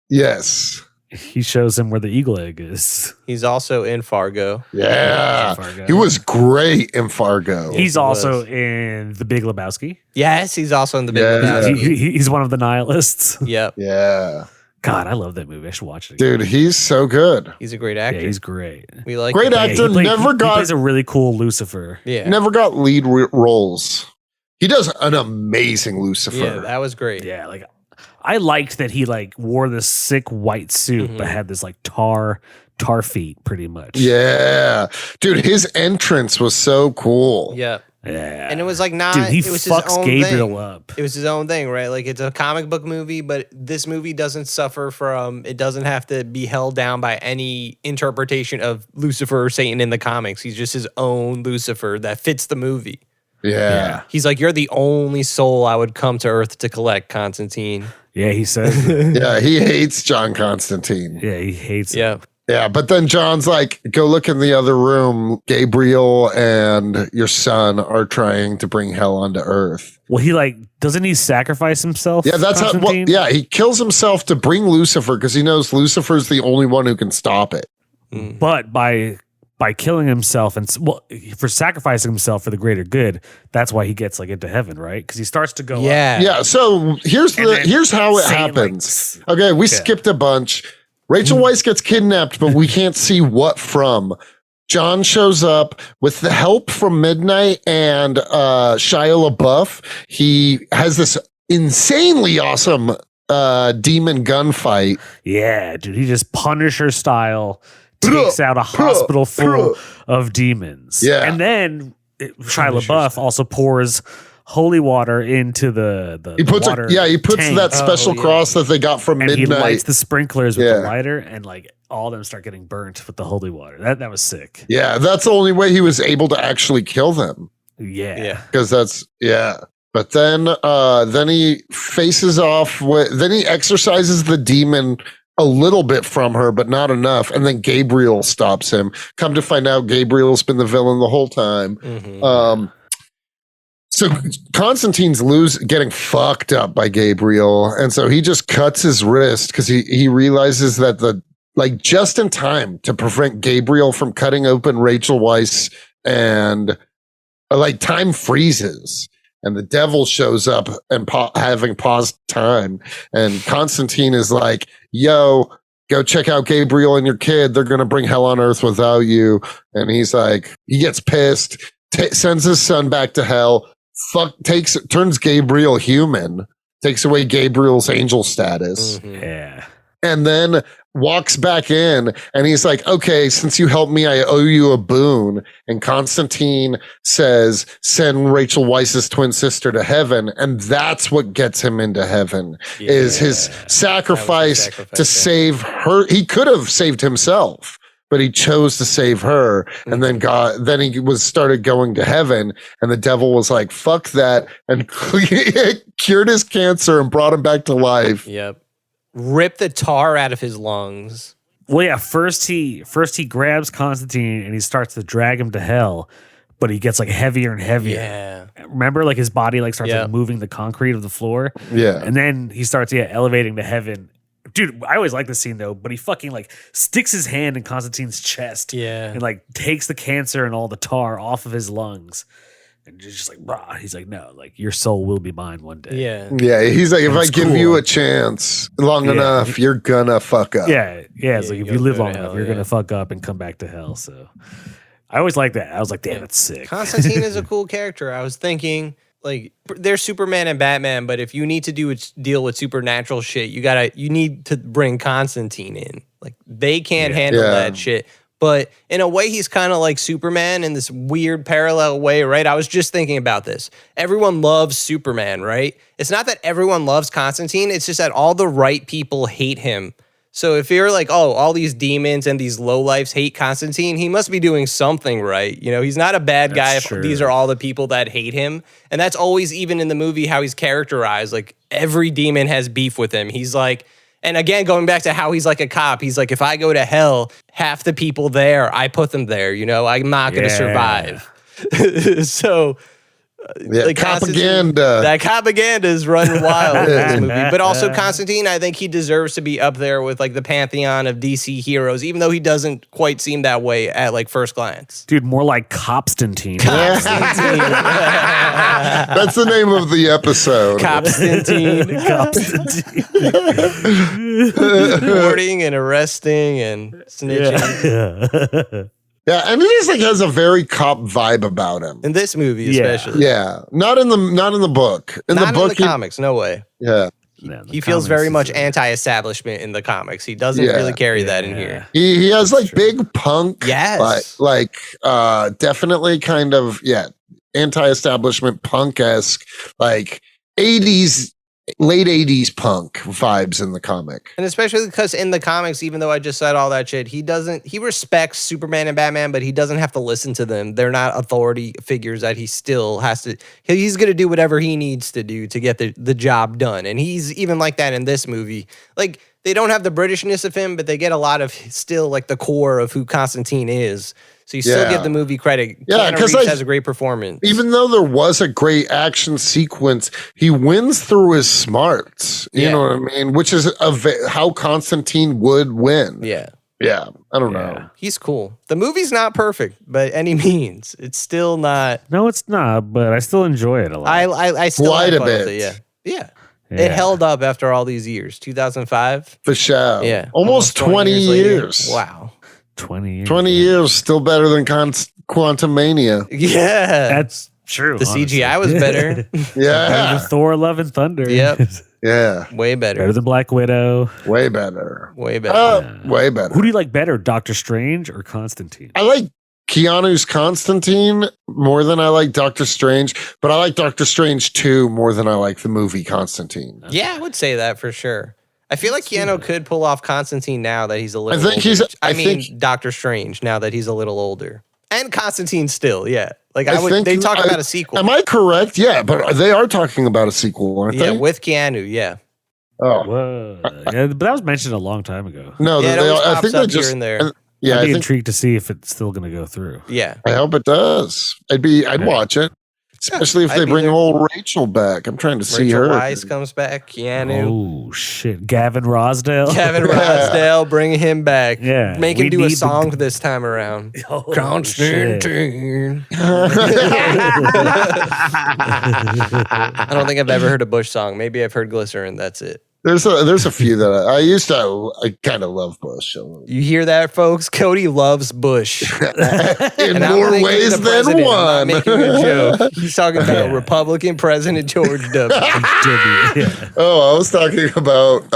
Yes. He shows him where the eagle egg is. He's also in Fargo. Yeah. Fargo. He was great in Fargo. He's he also was. in The Big Lebowski. Yes, he's also in the Big Yeah. Lebowski. He's one of the nihilists. Yep. Yeah. God, I love that movie. I should watch it Dude, he's so good. He's a great actor. Yeah, he's great. We like Great him. actor. He plays a really cool Lucifer. Yeah. Never got lead roles. He does an amazing Lucifer. Yeah, that was great. Yeah, like I liked that he like wore this sick white suit, but had this like tar feet, pretty much. Yeah, dude, his entrance was so cool. Yeah. Yeah. And it was like not. Dude, he it was fucks his own Gabriel thing. up. It was his own thing, right? Like it's a comic book movie, but this movie doesn't suffer from. It doesn't have to be held down by any interpretation of Lucifer or Satan in the comics. He's just his own Lucifer that fits the movie. Yeah. He's like, you're the only soul I would come to Earth to collect, Constantine. Yeah, he says that. Yeah, he hates John Constantine. Yeah, he hates it. Yeah. Yeah, but then John's like, go look in the other room. Gabriel and your son are trying to bring hell onto Earth. Well, he like, doesn't he sacrifice himself? Yeah, that's how. Well, yeah, he kills himself to bring Lucifer because he knows Lucifer's the only one who can stop it. But by killing himself and for sacrificing himself for the greater good, that's why he gets like into heaven, right? Because he starts to go up. Yeah. So here's how it happens. Okay, we skipped a bunch. Rachel Weisz gets kidnapped, but we can't see what from. John shows up with the help from Midnight and Shia Lebouf. He has this insanely awesome demon gunfight. Yeah, dude, he just Punisher style takes out a hospital full of demons. Yeah. And then Shia LaBeouf also pours holy water into the he puts water he puts tank. that special cross that they got from and Midnight. he lights the sprinklers with the lighter, and like all of them start getting burnt with the holy water. That was sick. Yeah, that's the only way he was able to actually kill them. Yeah. Because that's But then he faces off with. Then he exorcises the demon a little bit from her, but not enough. And then Gabriel stops him. Come to find out, Gabriel's been the villain the whole time. So Constantine's getting fucked up by Gabriel, and so he just cuts his wrist because he realizes that just in time to prevent Gabriel from cutting open Rachel Weisz, and time freezes. And the devil shows up and having paused time. And Constantine is like, yo, go check out Gabriel and your kid. They're going to bring hell on earth without you. And he's like, he gets pissed, sends his son back to hell, turns Gabriel human, takes away Gabriel's angel status. Yeah. And then walks back in and he's like, okay, since you helped me, I owe you a boon. And Constantine says, send Rachel Weisz's twin sister to heaven. And that's what gets him into heaven is his sacrifice to save her. He could have saved himself, but he chose to save her. And then he started going to heaven, and the devil was like, fuck that. And cured his cancer and brought him back to life. Yep. Rip the tar out of his lungs. Well, yeah. First he grabs Constantine and he starts to drag him to hell, but he gets like heavier and heavier. Yeah. Remember, like his body like starts like moving the concrete of the floor. Yeah. And then he starts elevating to heaven. Dude, I always like this scene though, but he fucking like sticks his hand in Constantine's chest. Yeah. And like takes the cancer and all the tar off of his lungs. And just like, brah. He's like, no, like your soul will be mine one day. Yeah. Yeah. He's like, if I give cool. you a chance long enough, you're gonna fuck up. Yeah. Yeah. It's like, if you live long enough, you're yeah. going to fuck up and come back to hell. So I always like that. I was like, damn, that's sick. Constantine is a cool character. I was thinking, like, there's Superman and Batman, but if you need to deal with supernatural shit, you need to bring Constantine in. Like, they can't handle that shit. But in a way, he's kind of like Superman in this weird parallel way, right? I was just thinking about this. Everyone loves Superman, right? It's not that everyone loves Constantine. It's just that all the right people hate him. So if you're like, oh, all these demons and these lowlifes hate Constantine, he must be doing something right. You know, he's not a bad guy if these are all the people that hate him. And that's always, even in the movie, how he's characterized. Like, every demon has beef with him. He's like, and again, going back to how he's like a cop, he's like, if I go to hell, half the people there, I put them there, you know, I'm not going to survive. So Yeah, propaganda. That propaganda is running wild in this movie. But also Constantine, I think he deserves to be up there with like the pantheon of DC heroes, even though he doesn't quite seem that way at like first glance. Dude, more like Copstantine. That's the name of the episode. Copstantine. Reporting and arresting and snitching. Yeah. Yeah, and he just like has a very cop vibe about him. In this movie, especially. Yeah, not in the book. In the comics, no way. Yeah. He feels very much anti-establishment in the comics. He doesn't really carry that in here. He has like big punk. Yes. Like definitely kind of anti-establishment punk-esque, like 80s, late 80s punk vibes in the comic. And especially because in the comics, even though I just said all that shit, he respects Superman and Batman, but he doesn't have to listen to them. They're not authority figures that he still has to, he's going to do whatever he needs to do to get the job done. And he's even like that in this movie. Like, they don't have the Britishness of him, but they get a lot of still like the core of who Constantine is. So you still give the movie credit. Yeah, because Keanu Reeves has a great performance. Even though there was a great action sequence, he wins through his smarts. You know what I mean? Which is how Constantine would win. Yeah. Yeah. I don't know. He's cool. The movie's not perfect by any means. It's still not. No, it's not, but I still enjoy it a lot. I still Quite have a fun with bit. it, yeah. It held up after all these years. 2005. For sure. Yeah. Almost 20 years. Wow. 20 years. 20 years, still better than Quantum Mania. Yeah. That's true. The CGI was better. Better Yeah. than Thor: Love and Thunder. Yep. Yeah. Way better. Better than Black Widow. Way better. Way better. Way better. Who do you like better, Doctor Strange or Constantine? I like Keanu's Constantine more than I like Doctor Strange, but I like Doctor Strange 2 more than I like the movie Constantine. Yeah, I would say that for sure. I feel like Keanu could pull off Constantine now that he's a little older. I mean, Doctor Strange now that he's a little older. And Constantine still, yeah. Like they talk about a sequel. Am I correct? Yeah, but they are talking about a sequel, aren't they? Yeah, with Keanu, yeah. Oh. Whoa. Yeah, but that was mentioned a long time ago. No, yeah, I think they just here and there. Yeah, I'd be intrigued to see if it's still going to go through. Yeah. I hope it does. I'd watch it. Especially if they bring old Rachel back. I'm trying to see her. Rachel Weisz comes back. Keanu. Oh, shit. Gavin Rossdale. Gavin Rossdale, bring him back. Yeah. Make him do a song this time around. Oh, Constantine. I don't think I've ever heard a Bush song. Maybe I've heard Glycerin. That's it. There's a few that I kind of love Bush. You hear that, folks? Cody loves Bush. In more ways than one. I'm not making a joke. He's talking about Republican President George W. Oh, I was talking about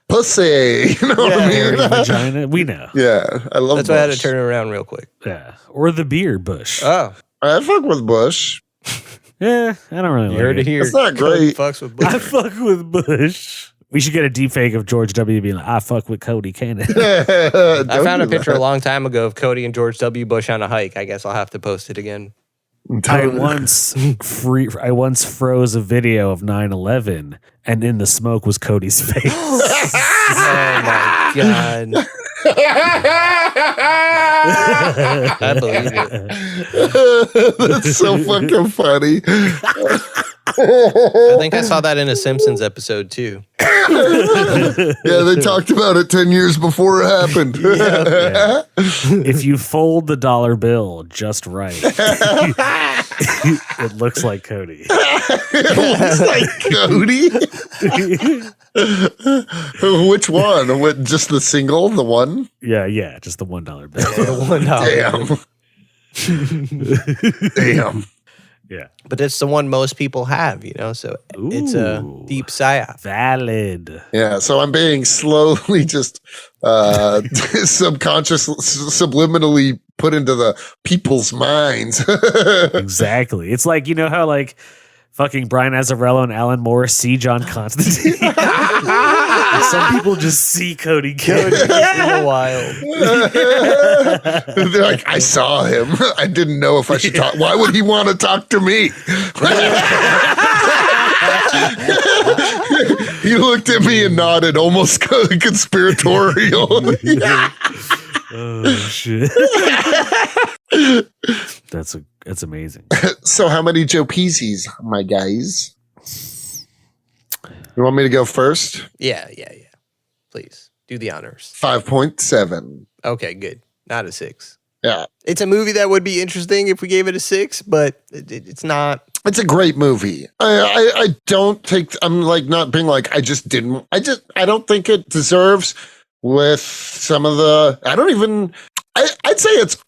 pussy. You know what I mean? Vagina. We know. Yeah, I love That's Bush. why I had to turn it around real quick. Yeah. Or the beer Bush. Oh. I fuck with Bush. Yeah, I don't really You like heard it here. It's not Cody great. fucks with Bush. I fuck with Bush. We should get a deep fake of George W. being like, I fuck with Cody Cannon. I found a picture a long time ago of Cody and George W. Bush on a hike. I guess I'll have to post it again. I once froze a video of 9/11, and in the smoke was Cody's face. Oh my god! I believe it. That's so fucking funny. I think I saw that in a Simpsons episode too. Yeah, they talked about it 10 years before it happened. Yeah. If you fold the dollar bill just right, it looks like Cody. It looks like Cody. Which one? Just the single? The one? Yeah, just the $1 bill. The $1. Damn. Yeah. But it's the one most people have, so it's a deep psyop. Valid. Yeah, so I'm being slowly just subliminally put into the people's minds. Exactly. It's like, how like fucking Brian Azzarello and Alan Moore see John Constantine. Some people just see Cody. It's wild. They're like, I saw him. I didn't know if I should talk. Why would he want to talk to me? He looked at me and nodded, almost conspiratorial. Oh, shit. That's amazing. So how many Joe Peasies, my guys? You want me to go first? Yeah. Please do the honors. 5.7. Okay, good. Not a 6. Yeah. It's a movie that would be interesting if we gave it a 6, but it's not. It's a great movie. I don't think, I'm like not being like, I don't think it deserves with some of the, I'd say it's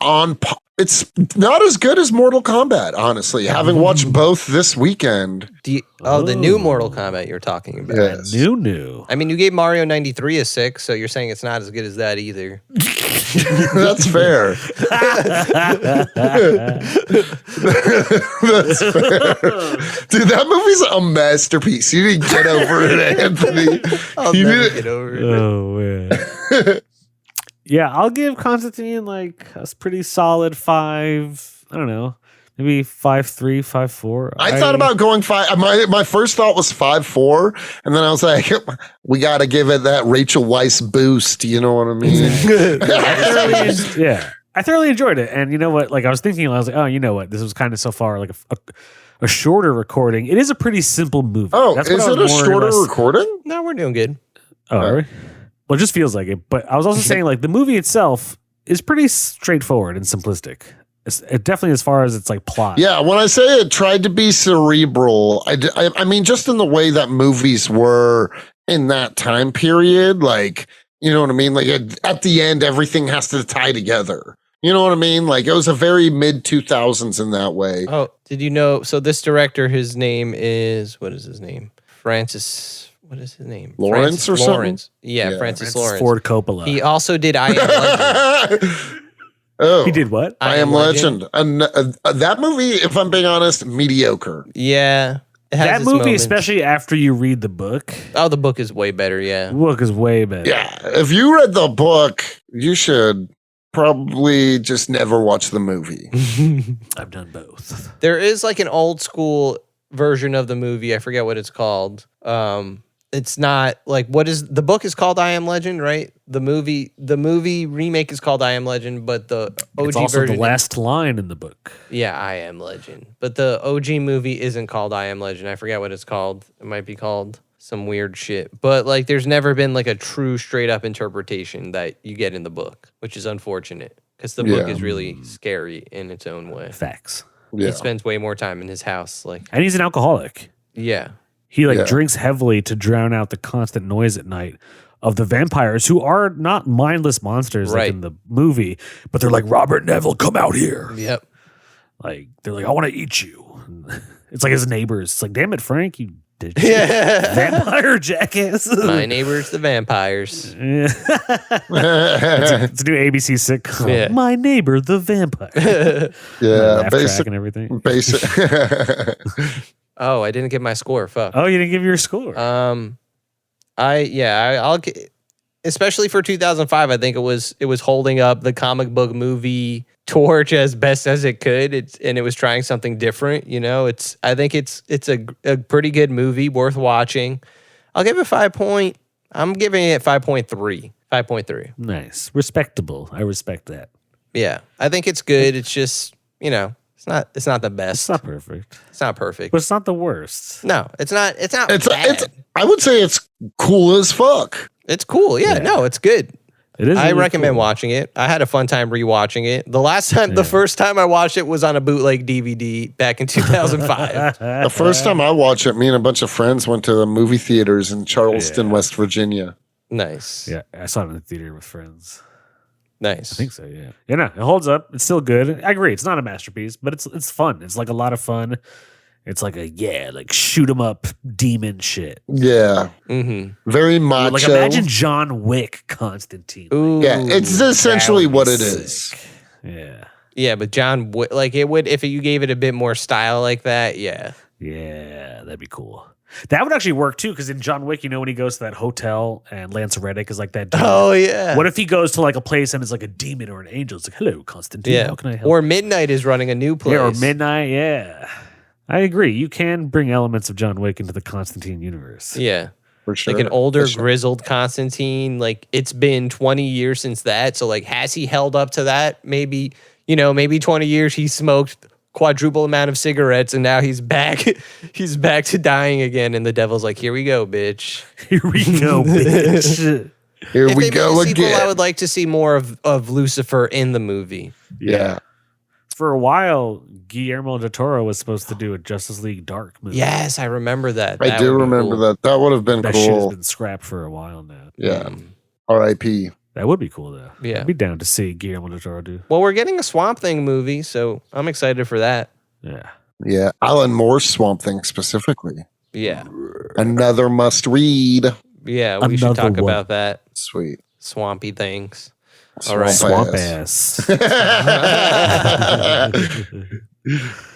it's not as good as Mortal Kombat, honestly. Having watched both this weekend. The new Mortal Kombat you're talking about. Yes. New. I mean, you gave Mario 93 a 6, so you're saying it's not as good as that either. That's fair. That's fair. Dude, that movie's a masterpiece. You didn't get over it, Anthony. I'll never get over it. Oh, man. Yeah, I'll give Constantine like a pretty solid 5. I don't know, maybe 5.3, 5.4. I thought about going 5. My first thought was 5.4, and then I was like, we got to give it that Rachel Weisz boost. You know what I mean? I thoroughly enjoyed it, and you know what? Like I was thinking, I was like, oh, you know what? This was kind of so far like a shorter recording. It is a pretty simple movie. Oh, is it a shorter recording? No, we're doing good. Oh, are we? Well, it just feels like it. But I was also saying, like, the movie itself is pretty straightforward and simplistic. It definitely as far as its like plot. Yeah, when I say it tried to be cerebral, I mean just in the way that movies were in that time period, like, you know what I mean? Like at the end, everything has to tie together. You know what I mean? Like it was a very mid 2000s in that way. Oh, did you know? So this director, his name is, what is his name? What is his name? Lawrence or something? Yeah, Francis Lawrence. Ford Coppola. He also did I Am Legend. Oh, he did what? I Am Legend. That movie, if I'm being honest, mediocre. Yeah. That movie, especially after you read the book. Oh, the book is way better, yeah. The book is way better. Yeah. If you read the book, you should probably just never watch the movie. I've done both. There is like an old school version of the movie. I forget what it's called. It's not like the book is called I Am Legend, right? The movie remake is called I Am Legend, but the OG it's also version, the last line in the book. Yeah, I Am Legend. But the OG movie isn't called I Am Legend. I forget what it's called. It might be called some weird shit. But like there's never been like a true straight up interpretation that you get in the book, which is unfortunate because the book is really scary in its own way. Facts. Yeah. He spends way more time in his house, like, and he's an alcoholic. Yeah. He drinks heavily to drown out the constant noise at night of the vampires, who are not mindless monsters like in the movie, but they're like, Robert Neville, come out here. Yep. Like they're like, I want to eat you. It's like his neighbors. It's like, damn it, Frank, you did vampire jackass. My neighbors, the vampires. Yeah. it's a new ABC sitcom. Yeah. My neighbor, the vampire. Yeah, basic and everything. Basic. Oh, I didn't get my score. Fuck. Oh, you didn't give your score. I'll especially for 2005. I think it was holding up the comic book movie torch as best as it could. And it was trying something different. You know, I think it's a pretty good movie, worth watching. I'll give it I'm giving it 5.3. 5.3. Nice, respectable. I respect that. Yeah, I think it's good. It's just, you know, it's not the best. It's not perfect. It's not perfect. But it's not the worst. No, it's not. It's not. I would say it's cool as fuck. It's cool. Yeah. No, it's good. It is. I really recommend cool. watching it. I had a fun time rewatching it. The first time I watched it was on a bootleg DVD back in 2005. The first time I watched it, me and a bunch of friends went to the movie theaters in Charleston, West Virginia. Nice. Yeah, I saw it in the theater with friends. Nice. I think so, yeah. Yeah, no, it holds up. It's still good. I agree. It's not a masterpiece, but it's fun. It's like a lot of fun. It's like like shoot 'em up demon shit. Yeah. Mm-hmm. Very macho. Like imagine John Wick Constantine. Ooh, yeah, it's essentially what it is. Yeah. Yeah, but John Wick, like it would, if you gave it a bit more style like that, yeah. Yeah, that'd be cool. That would actually work too, because in John Wick, you know, when he goes to that hotel and Lance Reddick is like that demon. Oh, yeah. What if he goes to like a place and it's like a demon or an angel? It's like, hello, Constantine. Yeah. How can I help? Or Midnight is running a new place. Yeah, or Midnight. Yeah. I agree. You can bring elements of John Wick into the Constantine universe. Yeah. For sure. Like an older, grizzled Constantine. Like it's been 20 years since that. So like, has he held up to that? Maybe maybe 20 years he smoked quadruple amount of cigarettes and now he's back. He's back to dying again. And the devil's like, here we go, bitch. Here we go, bitch. Here If we they go made a sequel, again. I would like to see more of Lucifer in the movie. Yeah. For a while, Guillermo del Toro was supposed to do a Justice League Dark movie. Yes, I remember that. I That do would be remember cool. that. That would have been That shit has cool. been scrapped for a while now. Yeah. R.I.P. That would be cool, though. Yeah. I'd be down to see Guillermo del Toro do. Well, we're getting a Swamp Thing movie, so I'm excited for that. Yeah. Yeah. Alan Moore's Swamp Thing specifically. Yeah. Another must read. Yeah, we should Another talk one. about that. Sweet. Swampy things. All right. Swamp ass.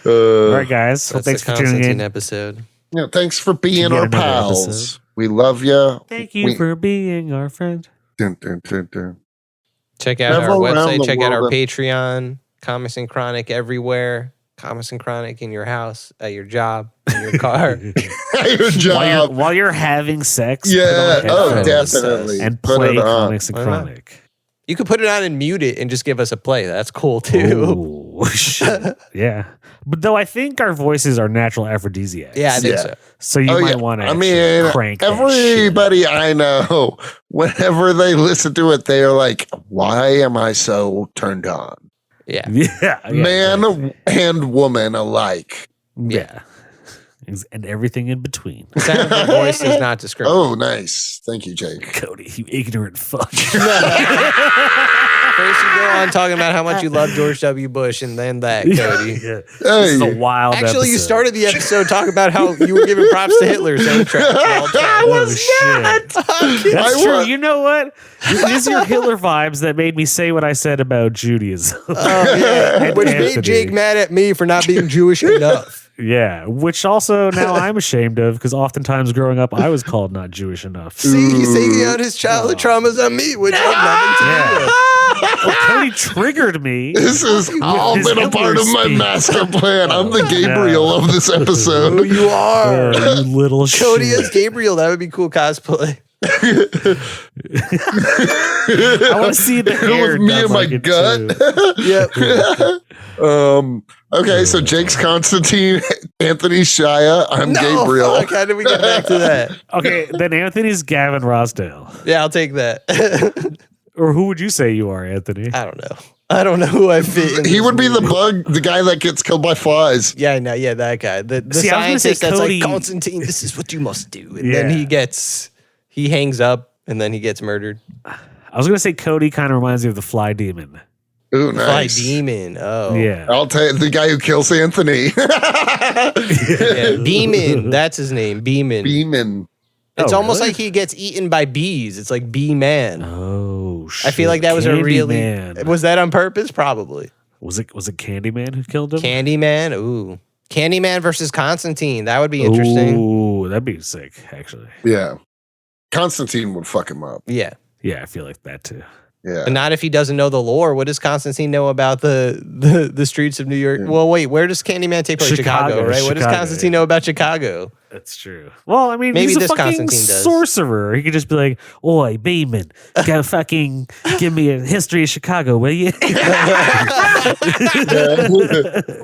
Uh, All right, guys. Well, That's thanks the for tuning Constantine in. episode. yeah, thanks for being Yet our another pals. episode. We love you. Thank you for being our friend. Dun, dun, dun, dun. Check out our Travel around website. the Check out our world. Patreon. Comics and Chronic everywhere. Comics and Chronic in your house, at your job, in your car. Your job. While you're having sex, Yeah. put on Oh, headphones definitely. and Put play it on. Comics and Why not? Chronic. You could put it on and mute it and just give us a play. That's cool too. Ooh, shit. Yeah. But though I think our voices are natural aphrodisiacs. Yeah, I think Yeah. so. So you Oh, might yeah. want to I mean, crank that shit. everybody I know, whenever they listen to it, they are like, why am I so turned on? Yeah. Yeah. Man exactly. and woman alike. Yeah. And everything in between. The sound of your voice is not discriminatory. Oh, nice. Thank you, Jake. Cody, you ignorant fuck. First you go on talking about how much you love George W. Bush and then that, Cody. Yeah. This is a Hey. wild Actually, you episode. started the episode talking about how you were giving props to Hitler. Soundtrack. Oh, shit. That's I true. was- You know what? It is your Hitler vibes that made me say what I said about Judaism. Oh, yeah. And Which Anthony. made Jake mad at me for not being Jewish enough. Yeah, which also now I'm ashamed of because oftentimes growing up I was called not Jewish enough. See, he's taking out his childhood traumas on me, which had nothing to do with. Well, Cody triggered me. This has all his been a Hitler part of my speech. master plan. I'm the Gabriel of this Who episode. you are. You little Cody shit. as Gabriel. That would be cool cosplay. I want to see the hair With me done and my like it, gut. too. Yep. Okay, so Jake's Constantine, Anthony Shia, I'm No, Gabriel. fuck, how did we get back to that? Okay, then Anthony's Gavin Rossdale. Yeah, I'll take that. Or who would you say you are, Anthony? I don't know. I don't know who I fit in. He this would be the movie. bug, the guy that gets killed by flies. Yeah, I know. Yeah, that guy. The See, I was gonna say scientist that's Cody- like, Constantine, this is what you must do. And then Yeah. he hangs up and then he gets murdered. I was going to say Cody kind of reminds me of the Fly Demon. Ooh, Fly nice. demon. Oh. Yeah. I'll take the guy who kills Anthony. Yeah, Beeman. That's his name. Beeman. Beeman. It's Oh, almost really? like he gets eaten by bees. It's like Bee Man. Oh, shit. I feel like that was a really. Candyman. Was that on purpose? Probably. Was it Candyman who killed him? Candyman. Ooh. Candyman versus Constantine. That would be interesting. Ooh, that'd be sick, actually. Yeah. Constantine would fuck him up. Yeah. Yeah, I feel like that too. Yeah. But not if he doesn't know the lore. What does Constantine know about the streets of New York? Yeah. Well, wait, where does Candyman take place? Chicago, right? What does Chicago, Constantine yeah. know about Chicago? That's true. Well, I mean, Maybe he's a this fucking Constantine does. sorcerer. He could just be like, "Oi, Beeman, go fucking give me a history of Chicago, will you?"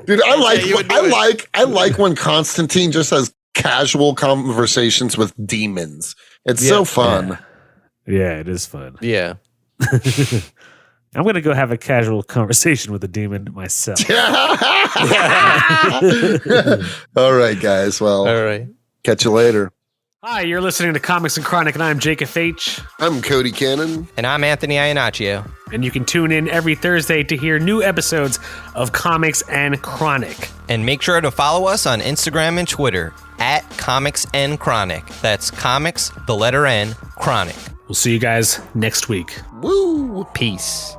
Dude, I like when Constantine just has casual conversations with demons. It's Yeah. so fun. Yeah, it is fun. Yeah. I'm gonna go have a casual conversation with a demon myself. All right, guys. Well, All right. catch you later. Hi, you're listening to Comics and Chronic, and I'm Jake F.H. I'm Cody Cannon. And I'm Anthony Iannaccio. And you can tune in every Thursday to hear new episodes of Comics and Chronic. And make sure to follow us on Instagram and Twitter at Comics N Chronic. That's comics, the letter N, Chronic. We'll see you guys next week. Woo! Peace.